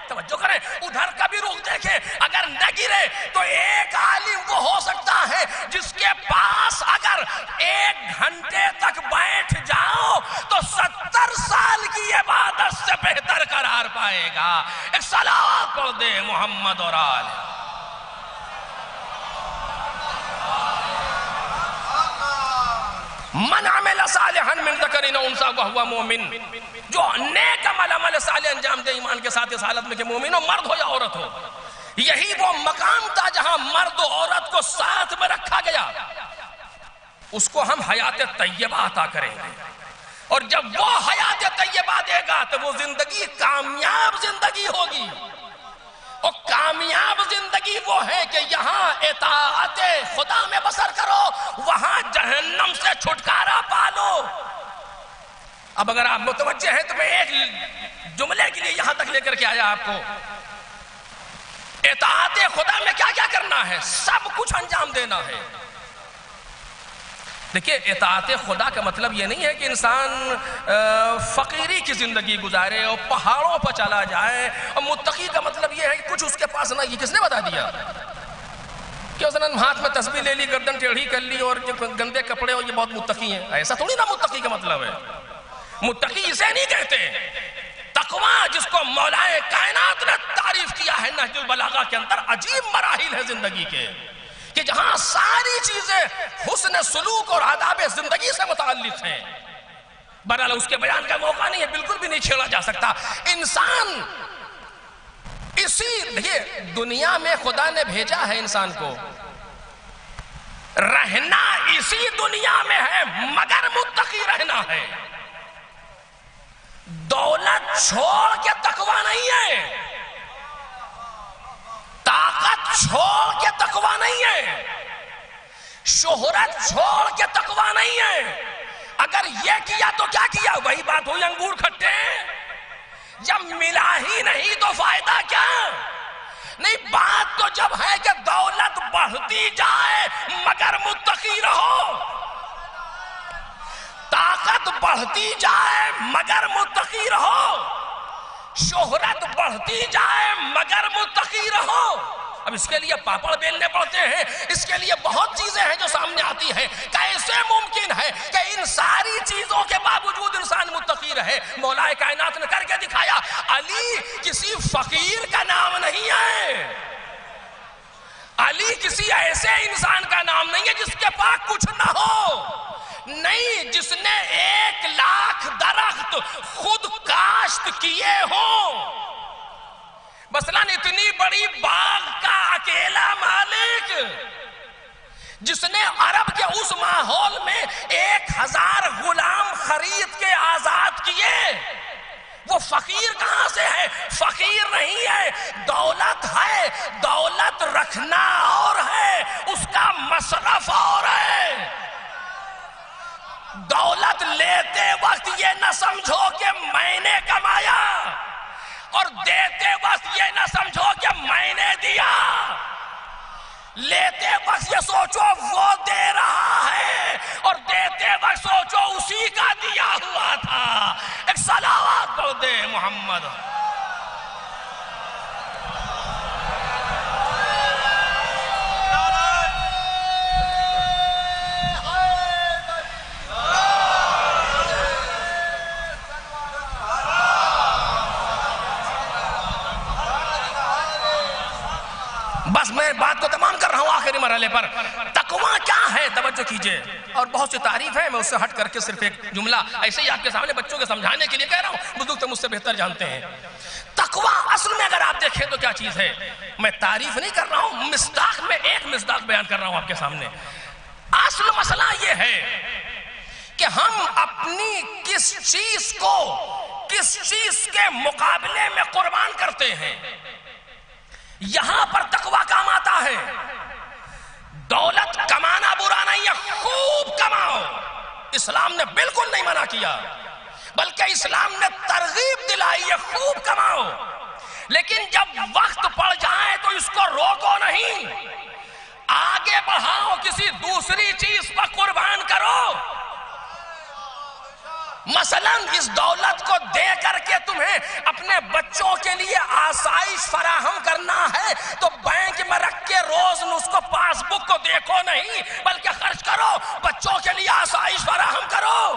توجہ کریں, ادھر کا بھی رخ دیکھیں, اگر نہ گرے تو ایک عالم وہ ہو سکتا ہے جس کے پاس اگر 1 گھنٹے تک بیٹھ جاؤ تو 70 سال کی عبادت سے بہتر قرار پائے گا. ایک صلوات پڑھ دے محمد اور آل. من عمل صالحا من ذکر او انثى وهو مومن, جو نیک عمل صالح انجام دے ایمان کے ساتھ اس حالت میں کہ مومن ہو, مرد ہو یا عورت ہو. یہی وہ مقام تھا جہاں مرد و عورت کو ساتھ میں رکھا گیا. اس کو ہم حیات طیبہ عطا کریں گے, اور جب وہ حیات طیبہ دے گا تو وہ زندگی کامیاب زندگی ہوگی. اور کامیاب زندگی وہ ہے کہ یہاں اطاعت خدا میں بسر کرو, وہاں جہنم سے چھٹکارا پالو. اب اگر آپ متوجہ ہیں تو میں ایک جملے کے لیے یہاں تک لے کر کے آیا آپ کو. اطاعت خدا میں کیا کیا کرنا ہے؟ سب کچھ انجام دینا ہے. دیکھیں, اطاعت خدا کا مطلب یہ نہیں ہے کہ انسان فقیری کی زندگی گزارے اور پہاڑوں پر چلا جائے. اور متقی کا مطلب یہ ہے کہ کچھ اس کے پاس نہ. یہ کس نے بتا دیا کہ اس نے ہاتھ میں تسبیح لے لی, گردن ٹیڑھی کر لی اور گندے کپڑے اور یہ بہت متقی ہیں؟ ایسا تھوڑی نا متقی کا مطلب ہے. متقی اسے نہیں کہتے. تقویٰ جس کو مولائے کائنات نے تعریف کیا ہے نہج البلاغہ کے اندر, عجیب مراحل ہے زندگی کے کہ جہاں ساری چیزیں حسن سلوک اور آداب زندگی سے متعلق ہیں. بہرحال اس کے بیان کا موقع نہیں ہے, بالکل بھی نہیں چھیڑا جا سکتا. انسان اسی دنیا میں خدا نے بھیجا ہے انسان کو, رہنا اسی دنیا میں ہے مگر متقی رہنا ہے. دولت چھوڑ کے تقویٰ نہیں ہے, طاقت چھوڑ کے تقویٰ نہیں ہے, شہرت چھوڑ کے تقویٰ نہیں ہے. اگر یہ کیا تو کیا کیا؟ وہی بات ہوئی انگور کھٹے, جب ملا ہی نہیں تو فائدہ کیا؟ نہیں, بات تو جب ہے کہ دولت بڑھتی جائے مگر متقی رہو, طاقت بڑھتی جائے مگر متقی رہو, شہرت بڑھتی جائے مگر متقی رہو. اب اس کے لیے پاپڑ بیلنے پڑتے ہیں, اس کے لیے بہت چیزیں ہیں جو سامنے آتی ہیں. کیسے ممکن ہے کہ ان ساری چیزوں کے باوجود انسان متقی رہے؟ مولا کائنات نے کر کے دکھایا. علی کسی فقیر کا نام نہیں ہے, علی کسی ایسے انسان کا نام نہیں ہے جس کے پاس کچھ نہ ہو. نہیں, جس نے 1,00,000 درخت خود کاشت کیے ہوں. مثلاً اتنی بڑی باغ کا اکیلا مالک, جس نے عرب کے اس ماحول میں 1,000 غلام خرید کے آزاد کیے, وہ فقیر کہاں سے ہے؟ فقیر نہیں ہے, دولت ہے. دولت رکھنا اور ہے, اس کا مصرف اور ہے. دولت لیتے وقت یہ نہ سمجھو کہ میں نے کمایا, اور دیتے وقت یہ نہ سمجھو کہ میں نے دیا. لیتے وقت یہ سوچو وہ دے رہا ہے, اور دیتے وقت سوچو اسی کا دیا ہوا تھا. ایک صلوات پڑھ دے محمد. میں بات کو تمام کر رہا ہوں آخری مرحلے پر. تقویٰ کیا ہے؟ توجہ کیجئے. اور بہت سی تعریف ہے، میں اس سے ہٹ کر کے صرف ایک جملہ ایسے ہی آپ کے سامنے بچوں کے سمجھانے کے لیے کہہ رہا ہوں، بزرگ تو مجھ سے بہتر جانتے ہیں. تقویٰ اصل میں اگر آپ دیکھیں تو کیا چیز ہے؟ میں تعریف نہیں کر رہا ہوں، مصداق میں ایک مصداق بیان کر رہا ہوں آپ کے سامنے. اصل مسئلہ یہ ہے کہ ہم اپنی کس چیز کو کس چیز کے مقابلے میں قربان کرتے ہیں، یہاں پر تقویٰ کام آتا ہے. دولت کمانا برا نہیں ہے، خوب کماؤ، اسلام نے بالکل نہیں منع کیا، بلکہ اسلام نے ترغیب دلائی ہے خوب کماؤ. لیکن جب وقت پڑ جائے تو اس کو روکو نہیں، آگے بڑھاؤ، کسی دوسری چیز پر قربان کرو. مثلا اس دولت کو دے کر کے تمہیں اپنے بچوں کے لیے آسائش فراہم کرنا ہے تو بینک میں رکھ کے روز اس کو پاس بک کو دیکھو نہیں، بلکہ خرچ کرو، بچوں کے لیے آسائش فراہم کرو.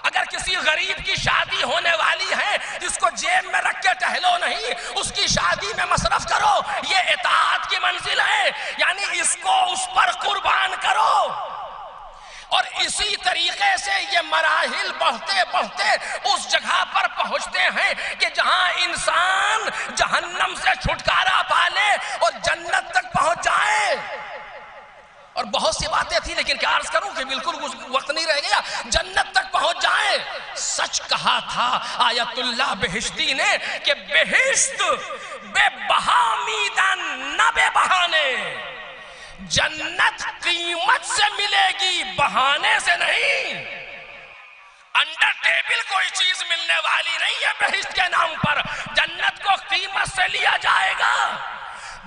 اگر کسی غریب کی شادی ہونے والی ہے جس کو جیب میں رکھ کے ٹہلو نہیں، اس کی شادی میں مصرف کرو. یہ اطاعت کی منزل ہے، یعنی اس کو اس پر قربان کرو. اور اسی طریقے سے یہ مراحل بڑھتے بڑھتے اس جگہ پر پہنچتے ہیں کہ جہاں انسان جہنم سے چھٹکارا پالے اور جنت تک پہنچ جائے. اور بہت سی باتیں تھی لیکن کیا عرض کروں کہ بالکل وقت نہیں رہ گیا. جنت تک پہنچ جائے. سچ کہا تھا آیت اللہ بہشتی نے کہ بہشت بے بہامیدن نہ بے بہانے، جنت قیمت سے ملے گی، بہانے سے نہیں. انڈر ٹیبل کوئی چیز ملنے والی نہیں ہے بہشت کے نام پر. جنت کو قیمت سے لیا جائے گا.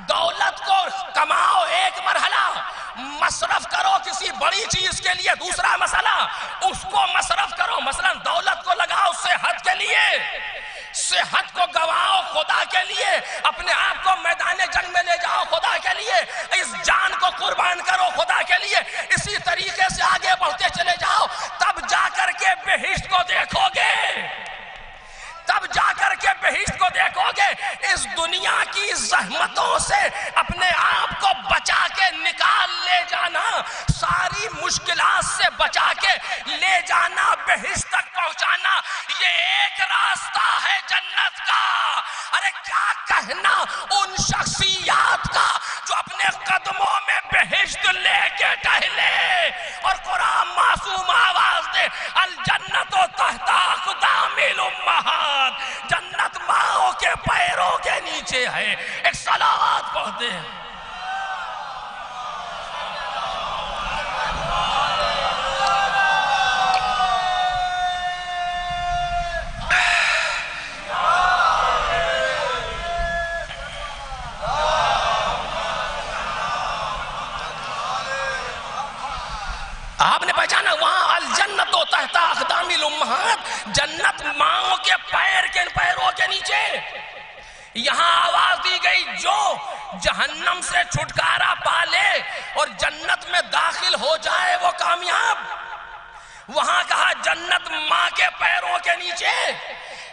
دولت کو کماؤ ایک مرحلہ، مصرف کرو کسی بڑی چیز کے لیے دوسرا مسئلہ. اس کو مصرف کرو، مثلا دولت کو لگاؤ صحت کے لیے، صحت کو گواؤ خدا کے لیے، اپنے آپ کو میدان جنگ میں لے جاؤ خدا کے لیے، اس جان کو قربان کرو خدا کے لیے. اسی طریقے سے آگے بڑھتے چلے جاؤ، تب جا کر کے بہشت کو دیکھو گے، تب جا کر کے بہشت کو دیکھو گے. اس دنیا کی زحمتوں سے اپنے آپ کو بچا کے نکال لے جانا، ساری مشکلات سے بچا کے لے جانا، بہشت تک پہنچانا، یہ ایک راستہ ہے جنت کا. ارے کیا کہنا ان شخصیات کا جو اپنے قدموں میں بہشت لے کے ٹہلے اور قرآن معصوم آواز دے الجنت تحت اقدام الامہات، جنت ماؤں کے پیروں کے نیچے ہے. ایک صلوات پڑھ دے. آپ نے پہچانا وہاں الجنت تحت اقدام الامہات، جنت ماؤں کے پیروں کے نیچے. یہاں آواز دی گئی جو جہنم سے چھٹکارا پالے اور جنت میں داخل ہو جائے وہ کامیاب. وہاں کہا جنت ماں کے پیروں کے نیچے،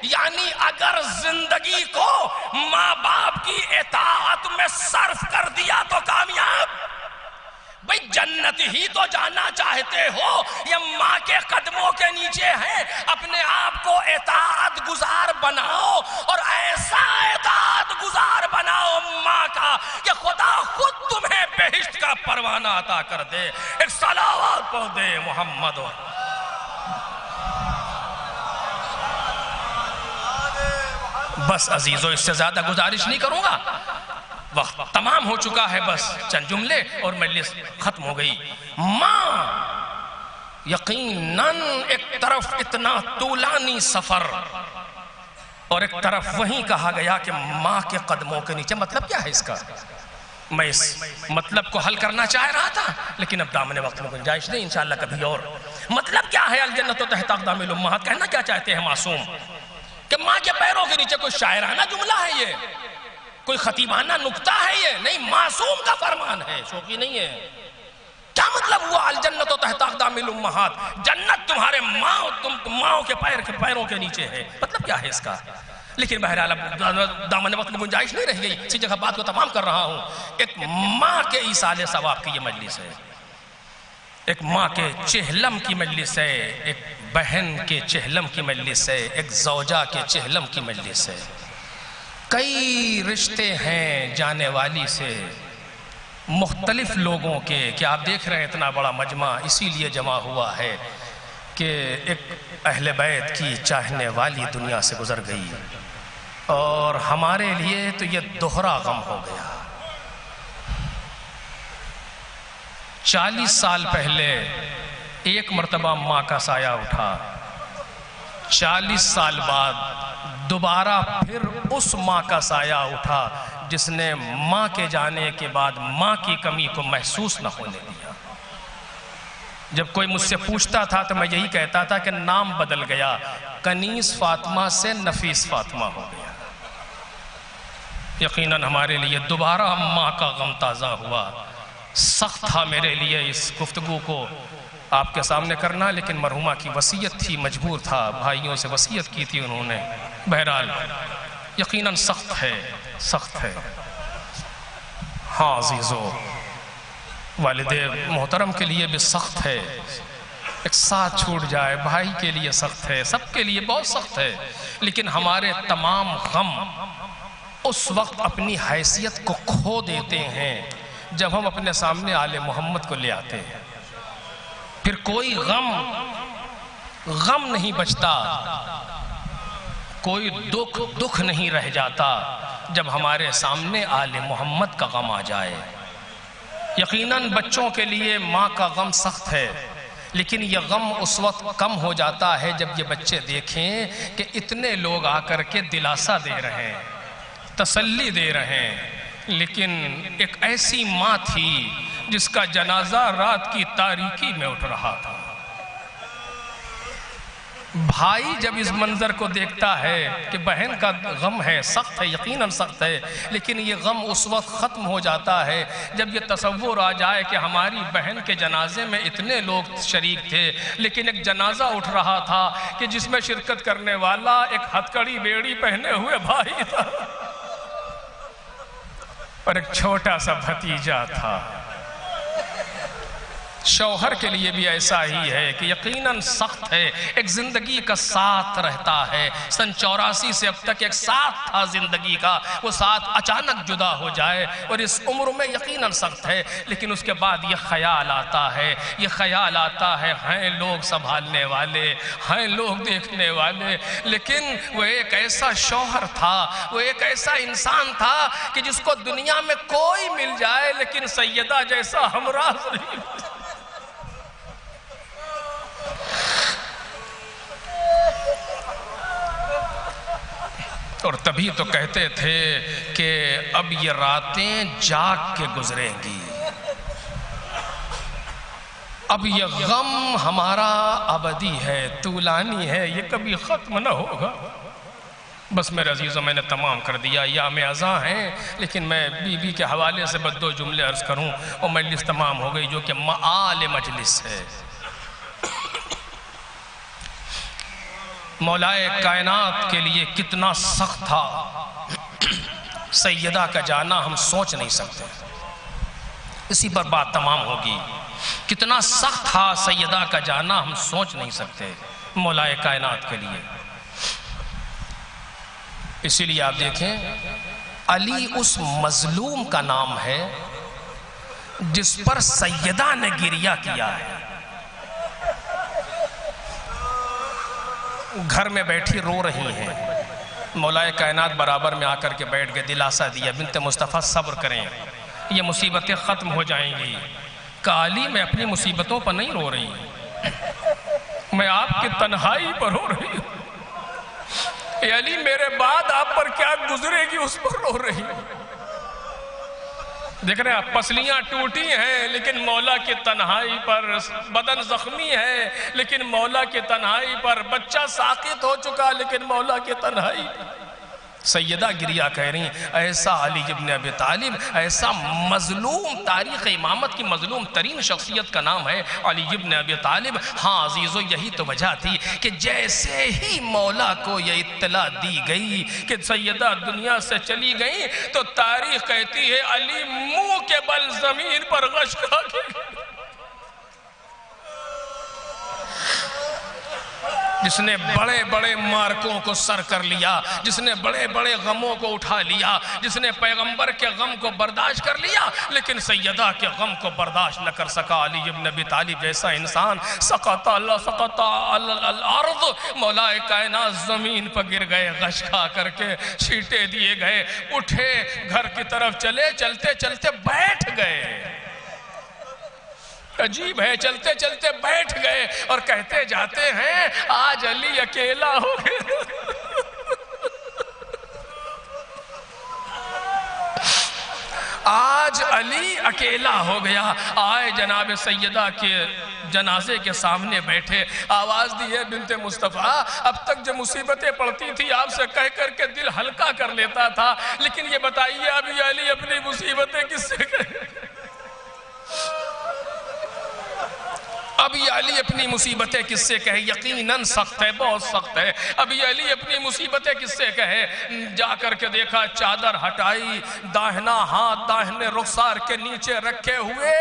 یعنی اگر زندگی کو ماں باپ کی اطاعت میں صرف کر دیا تو کامیاب. بھئی جنت ہی تو جانا چاہتے ہو، یہ ماں کے قدموں کے نیچے ہے. اپنے آپ کو اطاعت گزار بناؤ اور ایسا اطاعت گزار بناؤ ماں کا کہ خدا خود تمہیں بہشت کا پروانہ عطا کر دے. ایک صلوات پڑھ دے محمد. بس عزیزو اس سے زیادہ گزارش نہیں کروں گا، وقت تمام ہو چکا ہے. بس چند جملے اور مجلس ختم ہو گئی. ماں یقیناً ایک طرف اتنا طولانی سفر اور ایک طرف وہیں کہا گیا کہ ماں کے قدموں کے نیچے. مطلب کیا ہے اس کا؟ میں اس مطلب کو حل کرنا چاہ رہا تھا لیکن اب دامن وقت میں گنجائش نہیں، انشاءاللہ کبھی اور. مطلب کیا ہے الجنت تحت اقدام الامہات؟ کہنا کیا چاہتے ہیں معصوم کہ ماں کے پیروں کے نیچے کوئی شاعرانہ جملہ ہے یہ، کوئی خطیبانہ نکتہ ہے یہ نہیں، معصوم کا فرمان ہے، شوقی نہیں ہے. کیا مطلب ہوا الجنت تحت اقدام الامہات؟ جنت تمہارے ماؤں کے پیروں کے نیچے ہے. مطلب کیا ہے اس کا؟ لیکن بہرحال اب دامن وقت میں گنجائش نہیں رہ گئی، اسی جگہ بات کو تمام کر رہا ہوں۔ ایک ماں کے ایصال ثواب کی یہ مجلس ہے، ایک ماں کے چہلم کی مجلس ہے، ایک بہن کے چہلم کی مجلس ہے، ایک زوجہ کے چہلم کی مجلس ہے۔ کئی رشتے ہیں جانے والی سے، مختلف لوگوں کے، کہ آپ دیکھ رہے ہیں اتنا بڑا مجمع اسی لیے جمع ہوا ہے کہ ایک اہل بیت کی چاہنے والی دنیا سے گزر گئی، اور ہمارے لیے تو یہ دوہرا غم ہو گیا۔ 40 سال پہلے ایک مرتبہ ماں کا سایہ اٹھا، 40 سال بعد دوبارہ پھر اس ماں کا سایہ اٹھا جس نے ماں کے جانے کے بعد ماں کی کمی کو محسوس نہ ہونے دیا۔ جب کوئی مجھ سے پوچھتا تھا تو میں یہی کہتا تھا کہ نام بدل گیا، کنیز فاطمہ سے نفیس فاطمہ ہو گیا۔ یقیناً ہمارے لیے دوبارہ ماں کا غم تازہ ہوا۔ سخت تھا میرے لیے اس گفتگو کو آپ کے سامنے کرنا، لیکن مرحومہ کی وصیت تھی، مجبور تھا، بھائیوں سے وصیت کی تھی انہوں نے۔ بہرحال یقیناً سخت ہے، سخت ہے۔ ہاں عزیزو، والد محترم کے لیے بھی سخت ہے، ایک ساتھ چھوٹ جائے بھائی کے لیے سخت ہے، سب کے لیے بہت سخت ہے، لیکن ہمارے تمام غم اس وقت اپنی حیثیت کو کھو دیتے ہیں جب ہم اپنے سامنے آل محمد کو لے آتے ہیں۔ پھر کوئی غم نہیں بچتا، کوئی دکھ نہیں رہ جاتا جب ہمارے سامنے آل محمد کا غم آ جائے۔ یقیناً بچوں کے لیے ماں کا غم سخت ہے، لیکن یہ غم اس وقت کم ہو جاتا ہے جب یہ بچے دیکھیں کہ اتنے لوگ آ کر کے دلاسا دے رہے ہیں، تسلی دے رہے ہیں، لیکن ایک ایسی ماں تھی جس کا جنازہ رات کی تاریکی میں اٹھ رہا تھا۔ بھائی جب اس منظر کو دیکھتا ہے کہ بہن کا غم ہے، سخت ہے، یقیناً سخت ہے، لیکن یہ غم اس وقت ختم ہو جاتا ہے جب یہ تصور آ جائے کہ ہماری بہن کے جنازے میں اتنے لوگ شریک تھے، لیکن ایک جنازہ اٹھ رہا تھا کہ جس میں شرکت کرنے والا ایک ہتکڑی بیڑی پہنے ہوئے بھائی تھا اور ایک چھوٹا سا بھتیجا تھا۔ شوہر کے لیے بھی ایسا ہی ہے کہ یقیناً سخت ہے، ایک زندگی کا ساتھ رہتا ہے، سن 84 سے اب تک ایک ساتھ تھا زندگی کا، وہ ساتھ اچانک جدا ہو جائے اور اس عمر میں یقیناً سخت ہے، لیکن اس کے بعد یہ خیال آتا ہے، ہیں لوگ سنبھالنے والے، ہیں لوگ دیکھنے والے، لیکن وہ ایک ایسا شوہر تھا، وہ ایک ایسا انسان تھا کہ جس کو دنیا میں کوئی مل جائے لیکن سیدہ جیسا ہمراز نہیں۔ اور تبھی تو کہتے تھے کہ اب یہ راتیں جاگ کے گزریں گی، اب یہ غم ہمارا ابدی ہے، طولانی ہے، یہ کبھی ختم نہ ہوگا۔ بس میرے عزیزوں، میں نے تمام کر دیا، ایام ازاں ہیں، لیکن میں بی بی کے حوالے سے بس 2 جملے عرض کروں اور مجلس تمام ہو گئی، جو کہ معال مجلس ہے۔ مولائے کائنات کے لیے کتنا سخت تھا سیدہ کا جانا، ہم سوچ نہیں سکتے، اسی پر بات تمام ہوگی۔ کتنا سخت تھا سیدہ کا جانا، ہم سوچ نہیں سکتے مولائے کائنات کے لیے۔ اسی لیے آپ دیکھیں، علی اس مظلوم کا نام ہے جس پر سیدہ نے گریہ کیا ہے۔ گھر میں بیٹھی رو رہی ہیں، مولائے کائنات برابر میں آ کر کے بیٹھ کے دلاسا دیا، بنت مصطفیٰ صبر کریں، یہ مصیبتیں ختم ہو جائیں گی۔ کہا علی میں اپنی مصیبتوں پر نہیں رو رہی، میں آپ کی تنہائی پر رو رہی ہوں۔ اے علی میرے بعد آپ پر کیا گزرے گی اس پر رو رہی ہوں۔ دیکھ رہے ہیں، پسلیاں ٹوٹی ہیں لیکن مولا کی تنہائی پر، بدن زخمی ہے لیکن مولا کی تنہائی پر، بچہ ساقط ہو چکا لیکن مولا کی تنہائی پر۔ سیدہ گریہ کہہ رہی ہیں ایسا علی ابن ابی طالب، ایسا مظلوم، تاریخ امامت کی مظلوم ترین شخصیت کا نام ہے علی ابن ابی طالب۔ ہاں عزیزو، یہی تو وجہ تھی کہ جیسے ہی مولا کو یہ اطلاع دی گئی کہ سیدہ دنیا سے چلی گئی تو تاریخ کہتی ہے علی منہ کے بل زمین پر غش کھا کے جس نے بڑے بڑے مارکوں کو سر کر لیا، جس نے بڑے بڑے غموں کو اٹھا لیا، جس نے پیغمبر کے غم کو برداشت کر لیا لیکن سیدہ کے غم کو برداشت نہ کر سکا علی ابن ابی طالب جیسا انسان، سقط الارض، مولا کائنات زمین پر گر گئے، غش کھا کر کے چھینٹے دیے گئے، اٹھے گھر کی طرف چلے، چلتے چلتے بیٹھ گئے۔ عجیب ہے، چلتے چلتے بیٹھ گئے اور کہتے جاتے ہیں آج علی اکیلا ہو گیا۔ آج علی اکیلا ہو گیا۔ آئے جناب سیدہ کے جنازے کے سامنے بیٹھے، آواز دی ہے بنت مصطفیٰ، اب تک جو مصیبتیں پڑتی تھی آپ سے کہہ کر کے دل ہلکا کر لیتا تھا، لیکن یہ بتائیے ابھی علی اپنی مصیبتیں کس سے کہے؟ ابھی علی اپنی مصیبتیں کس سے کہے؟ یقیناً سخت ہے، بہت سخت ہے۔ ابھی علی اپنی مصیبتیں کس سے کہے؟ جا کر کے دیکھا، چادر ہٹائی، داہنا ہاتھ داہنے رخسار کے نیچے رکھے ہوئے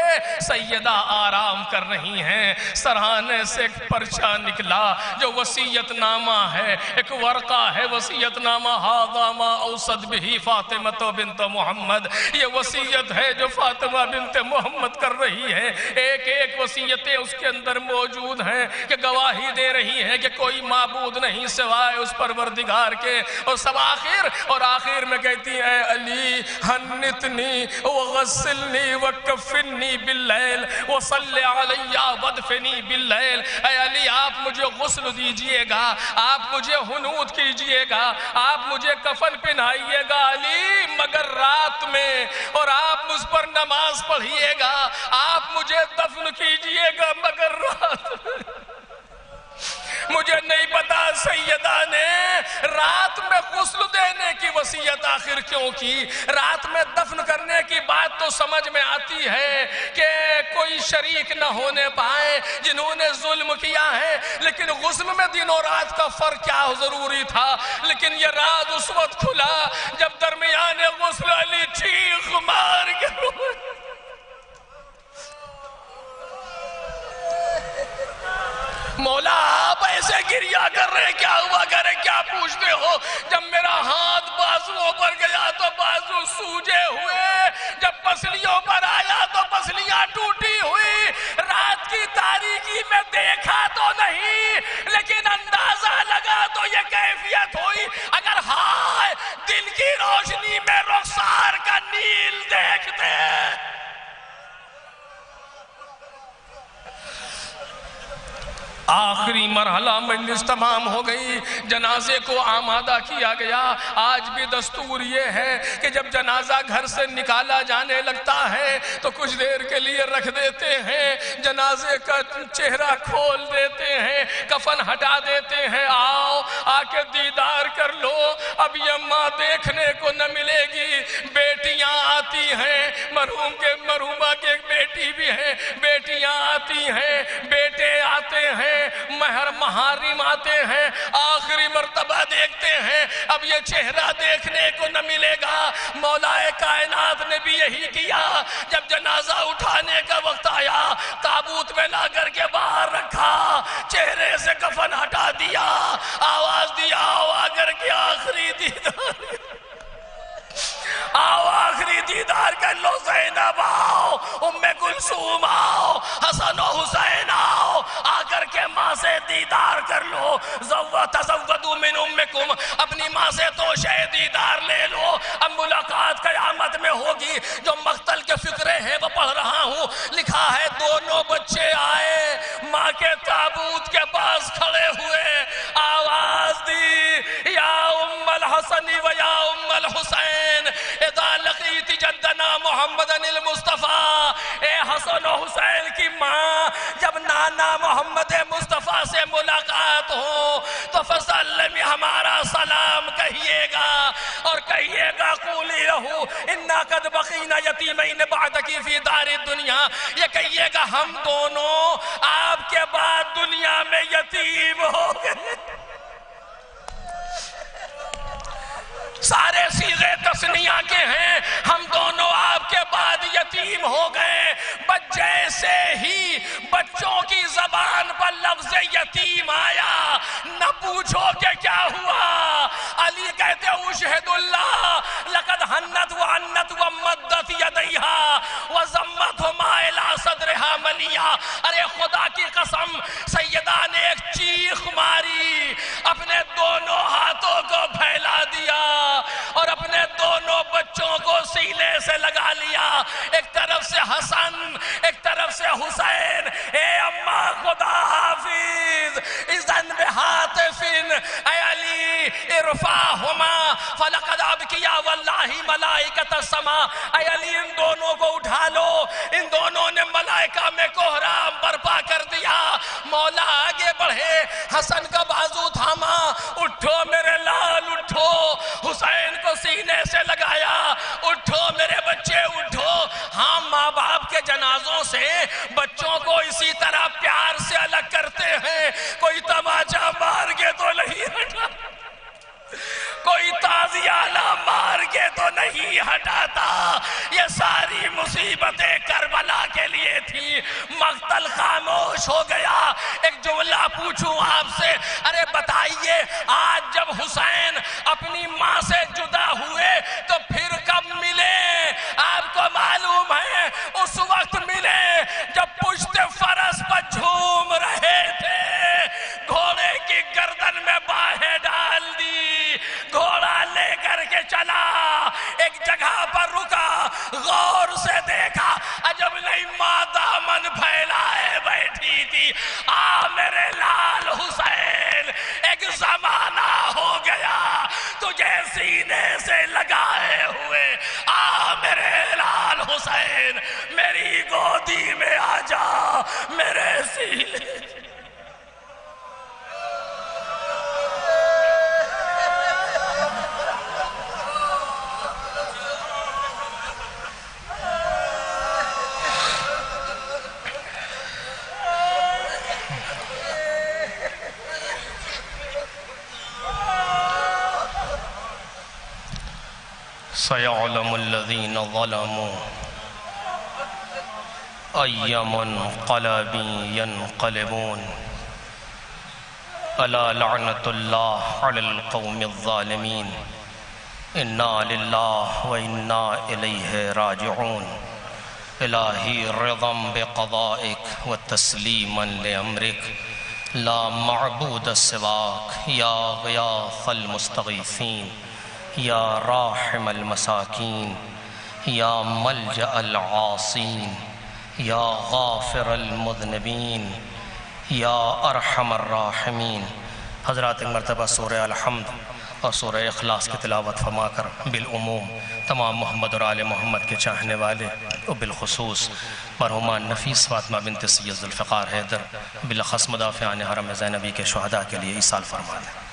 سیدہ آرام کر رہی ہیں۔ سرہانے سے ایک پرچہ نکلا جو وصیت نامہ ہے، ایک ورقہ ہے وصیت نامہ، ھذا ما اوصت بہ فاطمہ بنت محمد، یہ وصیت ہے جو فاطمہ بنت محمد کر رہی ہے۔ ایک ایک وصیتیں اس کے اندر موجود ہیں کہ گواہی دے رہی ہیں کہ کوئی معبود نہیں سوائے اس پروردگار کے، اور سب آخر میں کہتی ہے علی ہنتنی وغسلنی وکفنی باللیل وصلی علی ودفنی باللیل، اے علی آپ مجھے غسل دیجئے گا، آپ مجھے حنوط کیجئے گا، آپ مجھے کفن پہنائیے گا علی، مگر رات میں، اور آپ مجھ پر نماز پڑھیے گا، آپ مجھے دفن کیجئے گا مگر رات میں۔ مجھے نہیں پتا سیدہ نے رات میں غسل دینے کی وصیت آخر کیوں کی؟ رات میں دفن کرنے کی بات تو سمجھ میں آتی ہے کہ کوئی شریک نہ ہونے پائے جنہوں نے ظلم کیا ہے، لیکن غسل میں دن اور رات کا فرق کیا ضروری تھا؟ لیکن یہ راز اس وقت کھلا جب درمیان غسل علی چیخ مار کے مولا آپ ایسے گریہ کر رہے، کیا ہوا کرے، کیا پوچھتے ہو؟ جب میرا ہاتھ بازوؤں پر گیا تو بازو سوجے ہوئے، جب پسلیوں پر آیا تو پسلیاں ٹوٹی ہوئی، رات کی تاریکی میں دیکھا تو نہیں لیکن اندازہ لگا تو یہ کیفیت ہوئی۔ اگر ہائے دل کی روشنی میں رخسار کا نیل دیکھتے، آخری مرحلہ مجلس تمام ہو گئی، جنازے کو آمادہ کیا گیا۔ آج بھی دستور یہ ہے کہ جب جنازہ گھر سے نکالا جانے لگتا ہے تو کچھ دیر کے لیے رکھ دیتے ہیں، جنازے کا چہرہ کھول دیتے ہیں، کفن ہٹا دیتے ہیں، آؤ آ کے دیدار کر لو۔ اب یہ ماں دیکھنے کو نہ ملے گی، بیٹیاں آتی ہیں، مرحومہ کے ایک بیٹی بھی ہے، بیٹیاں آتی ہیں، بیٹے آتے ہیں، محارم آتے ہیں، آخری مرتبہ دیکھتے ہیں۔ اب یہ چہرہ دیکھنے کو نہ ملے گا۔ مولا کائنات نے بھی یہی کیا، جب جنازہ اٹھانے کا وقت آیا تابوت میں لا کر کے باہر رکھا، چہرے سے کفن ہٹا دیا، آواز دیا آؤ آ کر کے آخری دیدار، آؤ آخری دیدار کر لو، زینب آؤ، ام کلثوم آؤ، حسن و حسین آؤ، آ کر کے ماں سے دیدار کر لو۔ تزودوا من امکم، اپنی ماں سے توشہ دیدار لے لو، اب ملاقات قیامت میں ہوگی۔ جو مقتل کے فقرے ہیں وہ پڑھ رہا ہوں، لکھا ہے دونوں بچے آئے، ماں کے تابوت کے پاس کھڑے ہوئے، آواز دی یا ام الحسن و یا ام الحسین اذا لقیت جدنا محمد المصطفیٰ، اے حسن و حسین کی ماں جب نانا محمد مصطفیٰ سے ملاقات ہو تو فسلم، ہمارا سلام کہیے گا، اور کہیے گا قولی لہو انا قد بقینا یتیمین بعدکی فی دار الدنیا، یہ کہیے گا ہم دونوں آپ کے بعد دنیا میں یتیم ہو گئے۔ سارے صیغے تثنیہ کے ہیں، ہم دونوں آپ کے بعد یتیم ہو گئے۔ بس جیسے ہی بچوں کی زبان پر لفظ یتیم آیا، نہ پوچھو کہ کیا ہوا، علی کہتے اشہد اللہ لقد حنت وعنت ومدت یدیہا وزمتہما الى صدرہا ملیا۔ ارے خدا کی قسم، سیدہ نے ایک چیخ ماری، اپنے دونوں ہاتھوں کو پھیلا دیا اور اپنے دونوں بچوں کو سینے سے لگا لیا، ایک طرف سے حسن ایک طرف سے حسین۔ اے اماں خدا حافظ اذن بحاطف اے علی ارفعہما فلقد ابکیا واللہ ملائکۃ السما۔ اے علی ان دونوں کو اٹھا لو، ان دونوں نے ملائکہ میں کوہرام برپا کر دیا۔ مولا آگے بڑھے، حسن کا بازو تھاما، اٹھو میرے لال اٹھو، حسین کو سینے سے لگایا، اٹھو میرے بچے اٹھو۔ ہاں ماں باپ کے جنازوں سے بچوں کو اسی طرح پیار سے الگ کرتے ہیں، کوئی تماچا مار کے تو نہیں ہٹا، کوئی تازیانہ مار کے تو نہیں ہٹاتا۔ یہ ساری مصیبتیں کربلا کے لیے تھی، مقتل خاموش ہو گیا۔ ایک جملہ پوچھوں آپ سے، ارے بتائیے آج جب حسین اپنی ماں سے جدا ہوئے تو پھر کب ملے؟ آپ کو معلوم ہے اس وقت ملے جب پشت فرس پر جھوم رہے تھے، گھوڑے کی گردن میں باہیں ڈال دی، گھوڑا لے کر کے چلا، ایک جگہ پر رکا، غور سے دیکھا، عجب نہیں ماں دامن پھیلائے بیٹھی تھی۔ آ میرے لال حسین، ایک زمانہ ہو گیا تجھے سینے سے لگائے ہوئے، آ میرے لال حسین میری گودی میں آ جا، میرے سینے سَيَعْلَمُ الَّذِينَ ظَلَمُوا أَيَّ مُنْقَلَبٍ يَنْقَلِبُونَ أَلَا لَعْنَةُ اللَّهِ عَلَى الْقَوْمِ الظَّالِمِينَ إِنَّا لِلَّهِ وَإِنَّا إِلَيْهِ رَاجِعُونَ إِلَٰهِي رِضًا بِقَضَائِكَ وَتَسْلِيمًا لِأَمْرِكَ لَا مَعْبُودَ سِوَاكَ يَا غِيَاثَ الْمُسْتَغِيثِينَ یا راحم المساکین، یا ملجأ العاصین، یا غافر المذنبین، یا ارحم الراحمین۔ حضرات ایک مرتبہ سورہ الحمد اور سورہ اخلاص کی تلاوت فرما کر بالعموم تمام محمد اور آل محمد کے چاہنے والے اور بالخصوص مرحومہ نفیس فاطمہ بنت سید ذوالفقار حیدر بالاخص مدافعان حرم زینبی کے شہداء کے لیے ایصال فرما دیں۔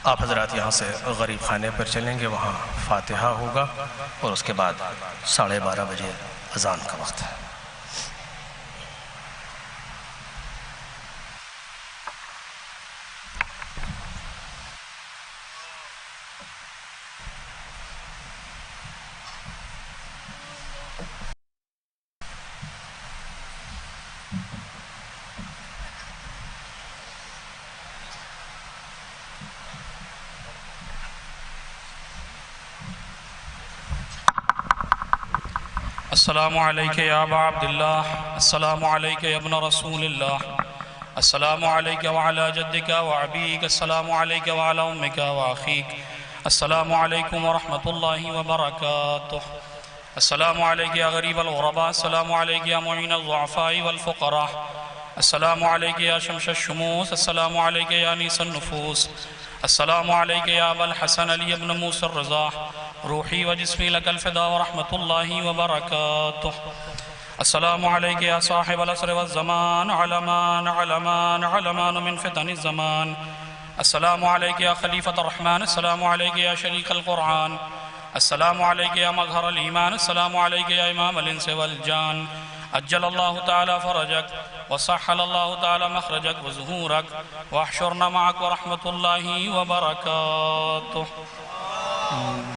آپ حضرات یہاں سے غریب خانے پر چلیں گے، وہاں فاتحہ ہوگا اور اس کے بعد 12:30 بجے اذان کا وقت ہے۔ السلام علیکہ یا ابا عبداللہ، السلام علیکہ یا ابن رسول اللہ، السلام علیکہ وعلا جدک وعبیک، السلام علیکہ وعلا امک واخیک، السلام علیکم ورحمت اللہ وبرکاتہ، السلام علیکہ یا غریب الغرباء، السلام علیکہ یا معین الضعفاء والفقراء، السلام علیک یا شمس الشموس، السلام علیک یا انیس النفوس، السلام علیک یا ابا الحسن علی ابن موسیٰ الرضا، روحی و جسمی لک الفدا ورحمت اللہ وبرکاتہ۔ السلام علیک یا صاحب العصر والزمان، علمان علمان علمان من فتن الزمان۔ السلام علیک یا خلیفۃ الرحمن، السلام علیک یا شریک القرآن، السلام علیک یا مظہر الایمان، السلام علیک یا امام الانس والجان۔ عجل اللہ تعالی فرجک وصحل اللہ تعالی مخرجک وظہورک واحشرنا معک ورحمت اللہ وبرکاتہ۔